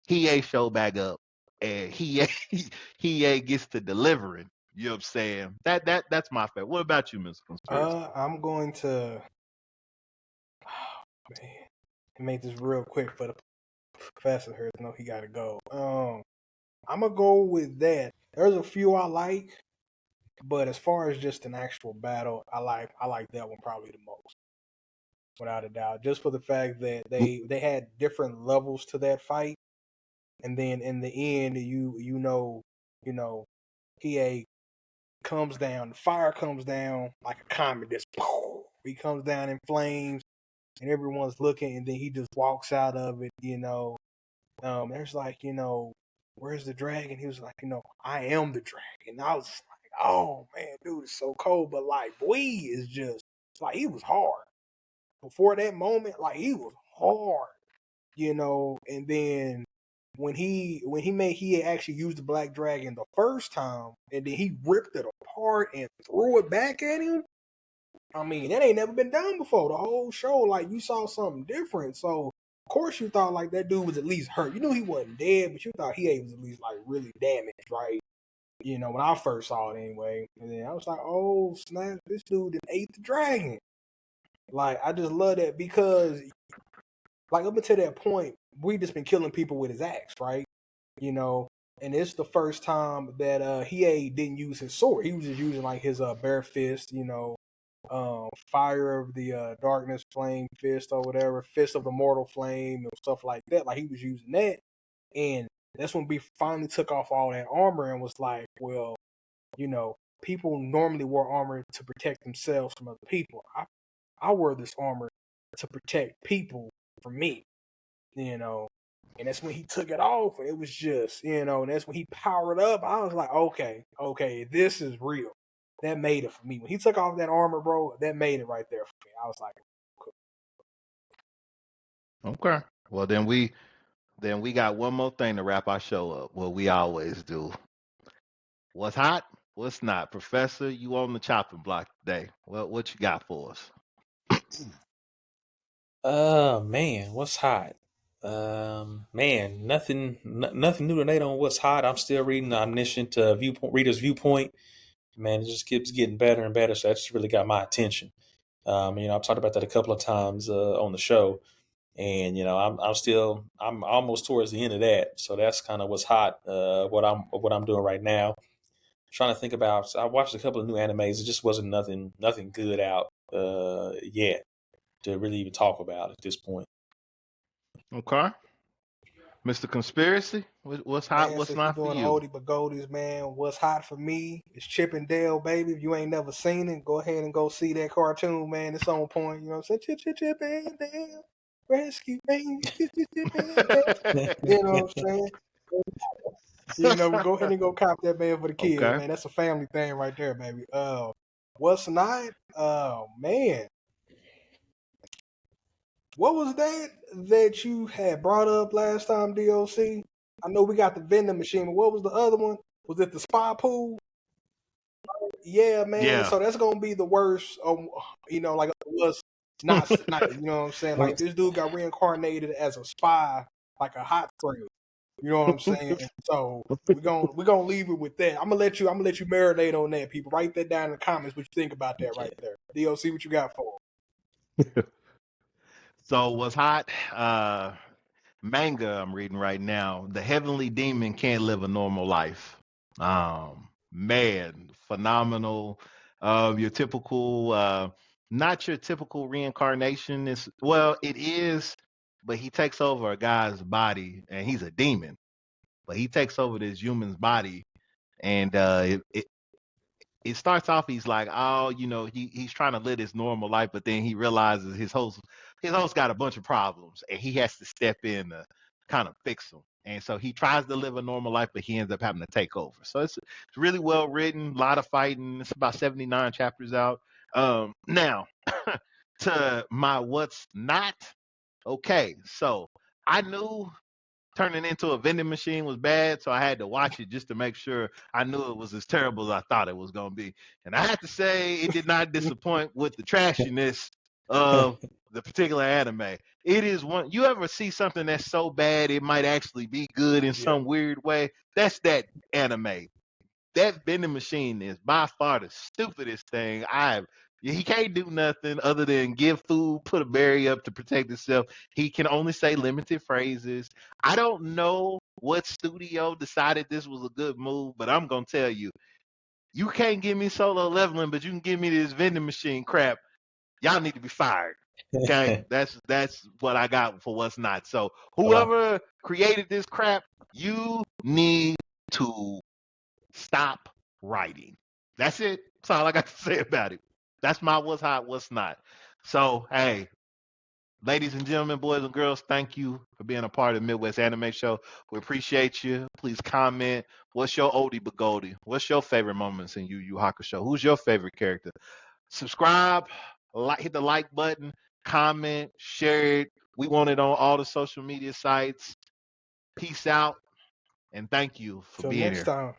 Hiei show back up, and Hiei gets to delivering. You know what I'm saying? That's my favorite. What about you, Mr. Conspiracy? I'm going to man, make this real quick for the professor here. I know he got to go. I'm gonna go with that. There's a few I like, but as far as just an actual battle, I like that one probably the most, without a doubt. Just for the fact that they had different levels to that fight, and then in the end, he comes down, the fire comes down like a comet. Just he comes down in flames, and everyone's looking, and then he just walks out of it. There's like, where's the dragon? He was like, I am the dragon. And I was just like, oh man, dude, it's so cold. But like, boy, is just like, he was hard before that moment. Like, he was hard. And then when he actually used the black dragon the first time, and then he ripped it apart and threw it back at him. I mean, that ain't never been done before. The whole show, like, you saw something different. So of course you thought like that dude was at least hurt. You knew he wasn't dead, but you thought he was at least like really damaged, right? When I first saw it anyway. And then I was like, oh snap, this dude ate the dragon. Like, I just love that, because like up until that point, we just been killing people with his axe, right? And it's the first time that Hiei didn't use his sword. He was just using like his bare fist, fire of the darkness, flame fist or whatever, fist of the mortal flame and stuff like that. Like, he was using that, and that's when we finally took off all that armor and was like, well, people normally wear armor to protect themselves from other people. I wear this armor to protect people from me, and that's when he took it off, and it was just, and that's when he powered up. I was like, okay, this is real. That made it for me. When he took off that armor, bro, that made it right there for me. I was like, cool. Okay. Well, then we got one more thing to wrap our show up. What we always do. What's hot? What's not? Professor, you on the chopping block today. What you got for us? Man, what's hot? Man, nothing new tonight on what's hot. I'm still reading the Omniscient Reader's Viewpoint. Man, it just keeps getting better and better. So that just really got my attention. I've talked about that a couple of times on the show, and I'm almost towards the end of that. So that's kind of what's hot. What I'm doing right now. Trying to think about. So I watched a couple of new animes. It just wasn't nothing good out yet to really even talk about at this point. Okay. Mr. Conspiracy, what's hot? man, What's since we not for doing you? oldie but goldies, man, what's hot for me is Chip and Dale, baby. If you ain't never seen it, go ahead and go see that cartoon, man. It's on point. You know what I'm saying? Chip and Dale, rescue me. Chip and Dale. You know what I'm saying? Go ahead and go cop that, man, for the kids, Okay. man. That's a family thing right there, baby. What's not? Oh man, what was that you had brought up last time, DOC? I know we got the vending machine, but what was the other one? Was it the spa pool? Yeah, man. Yeah. So that's gonna be the worst. Like it was not. You know what I'm saying? Like, this dude got reincarnated as a spy, like a hot spring. You know what I'm saying? So we're gonna leave it with that. I'm gonna let you marinate on that, people. Write that down in the comments what you think about that right there. DOC, what you got for? So what's hot? Manga I'm reading right now. The Heavenly Demon Can't Live a Normal Life. Man, phenomenal. Your typical not your typical reincarnation. It is, but he takes over a guy's body, and he's a demon. But he takes over this human's body, and it starts off. He's like, oh, he's trying to live his normal life, but then he realizes his host got a bunch of problems, and he has to step in to kind of fix them. And so he tries to live a normal life, but he ends up having to take over. So it's really well written, a lot of fighting. It's about 79 chapters out. Now to my what's not okay. So I knew turning into a vending machine was bad, so I had to watch it just to make sure I knew it was as terrible as I thought it was going to be. And I have to say, it did not disappoint with the trashiness of the particular anime. It is one you ever see something that's so bad it might actually be good in Yeah. some weird way. That's that anime. That vending machine is by far the stupidest thing I've. He can't do nothing other than give food, put a barrier up to protect himself. He can only say limited phrases. I don't know what studio decided this was a good move, but I'm gonna tell you, you can't give me solo leveling, but you can give me this vending machine crap. Y'all need to be fired. Okay, that's what I got for what's not. So Wow. whoever created this crap, you need to stop writing. That's it. That's all I got to say about it. That's my what's hot, what's not. So, hey, ladies and gentlemen, boys and girls, thank you for being a part of the Midwest Anime Show. We appreciate you. Please comment. What's your oldie but goldie? What's your favorite moments in Yu Yu Hakusho? Who's your favorite character? Subscribe, hit the like button, comment, share it. We want it on all the social media sites. Peace out, and thank you for Till being next here. time.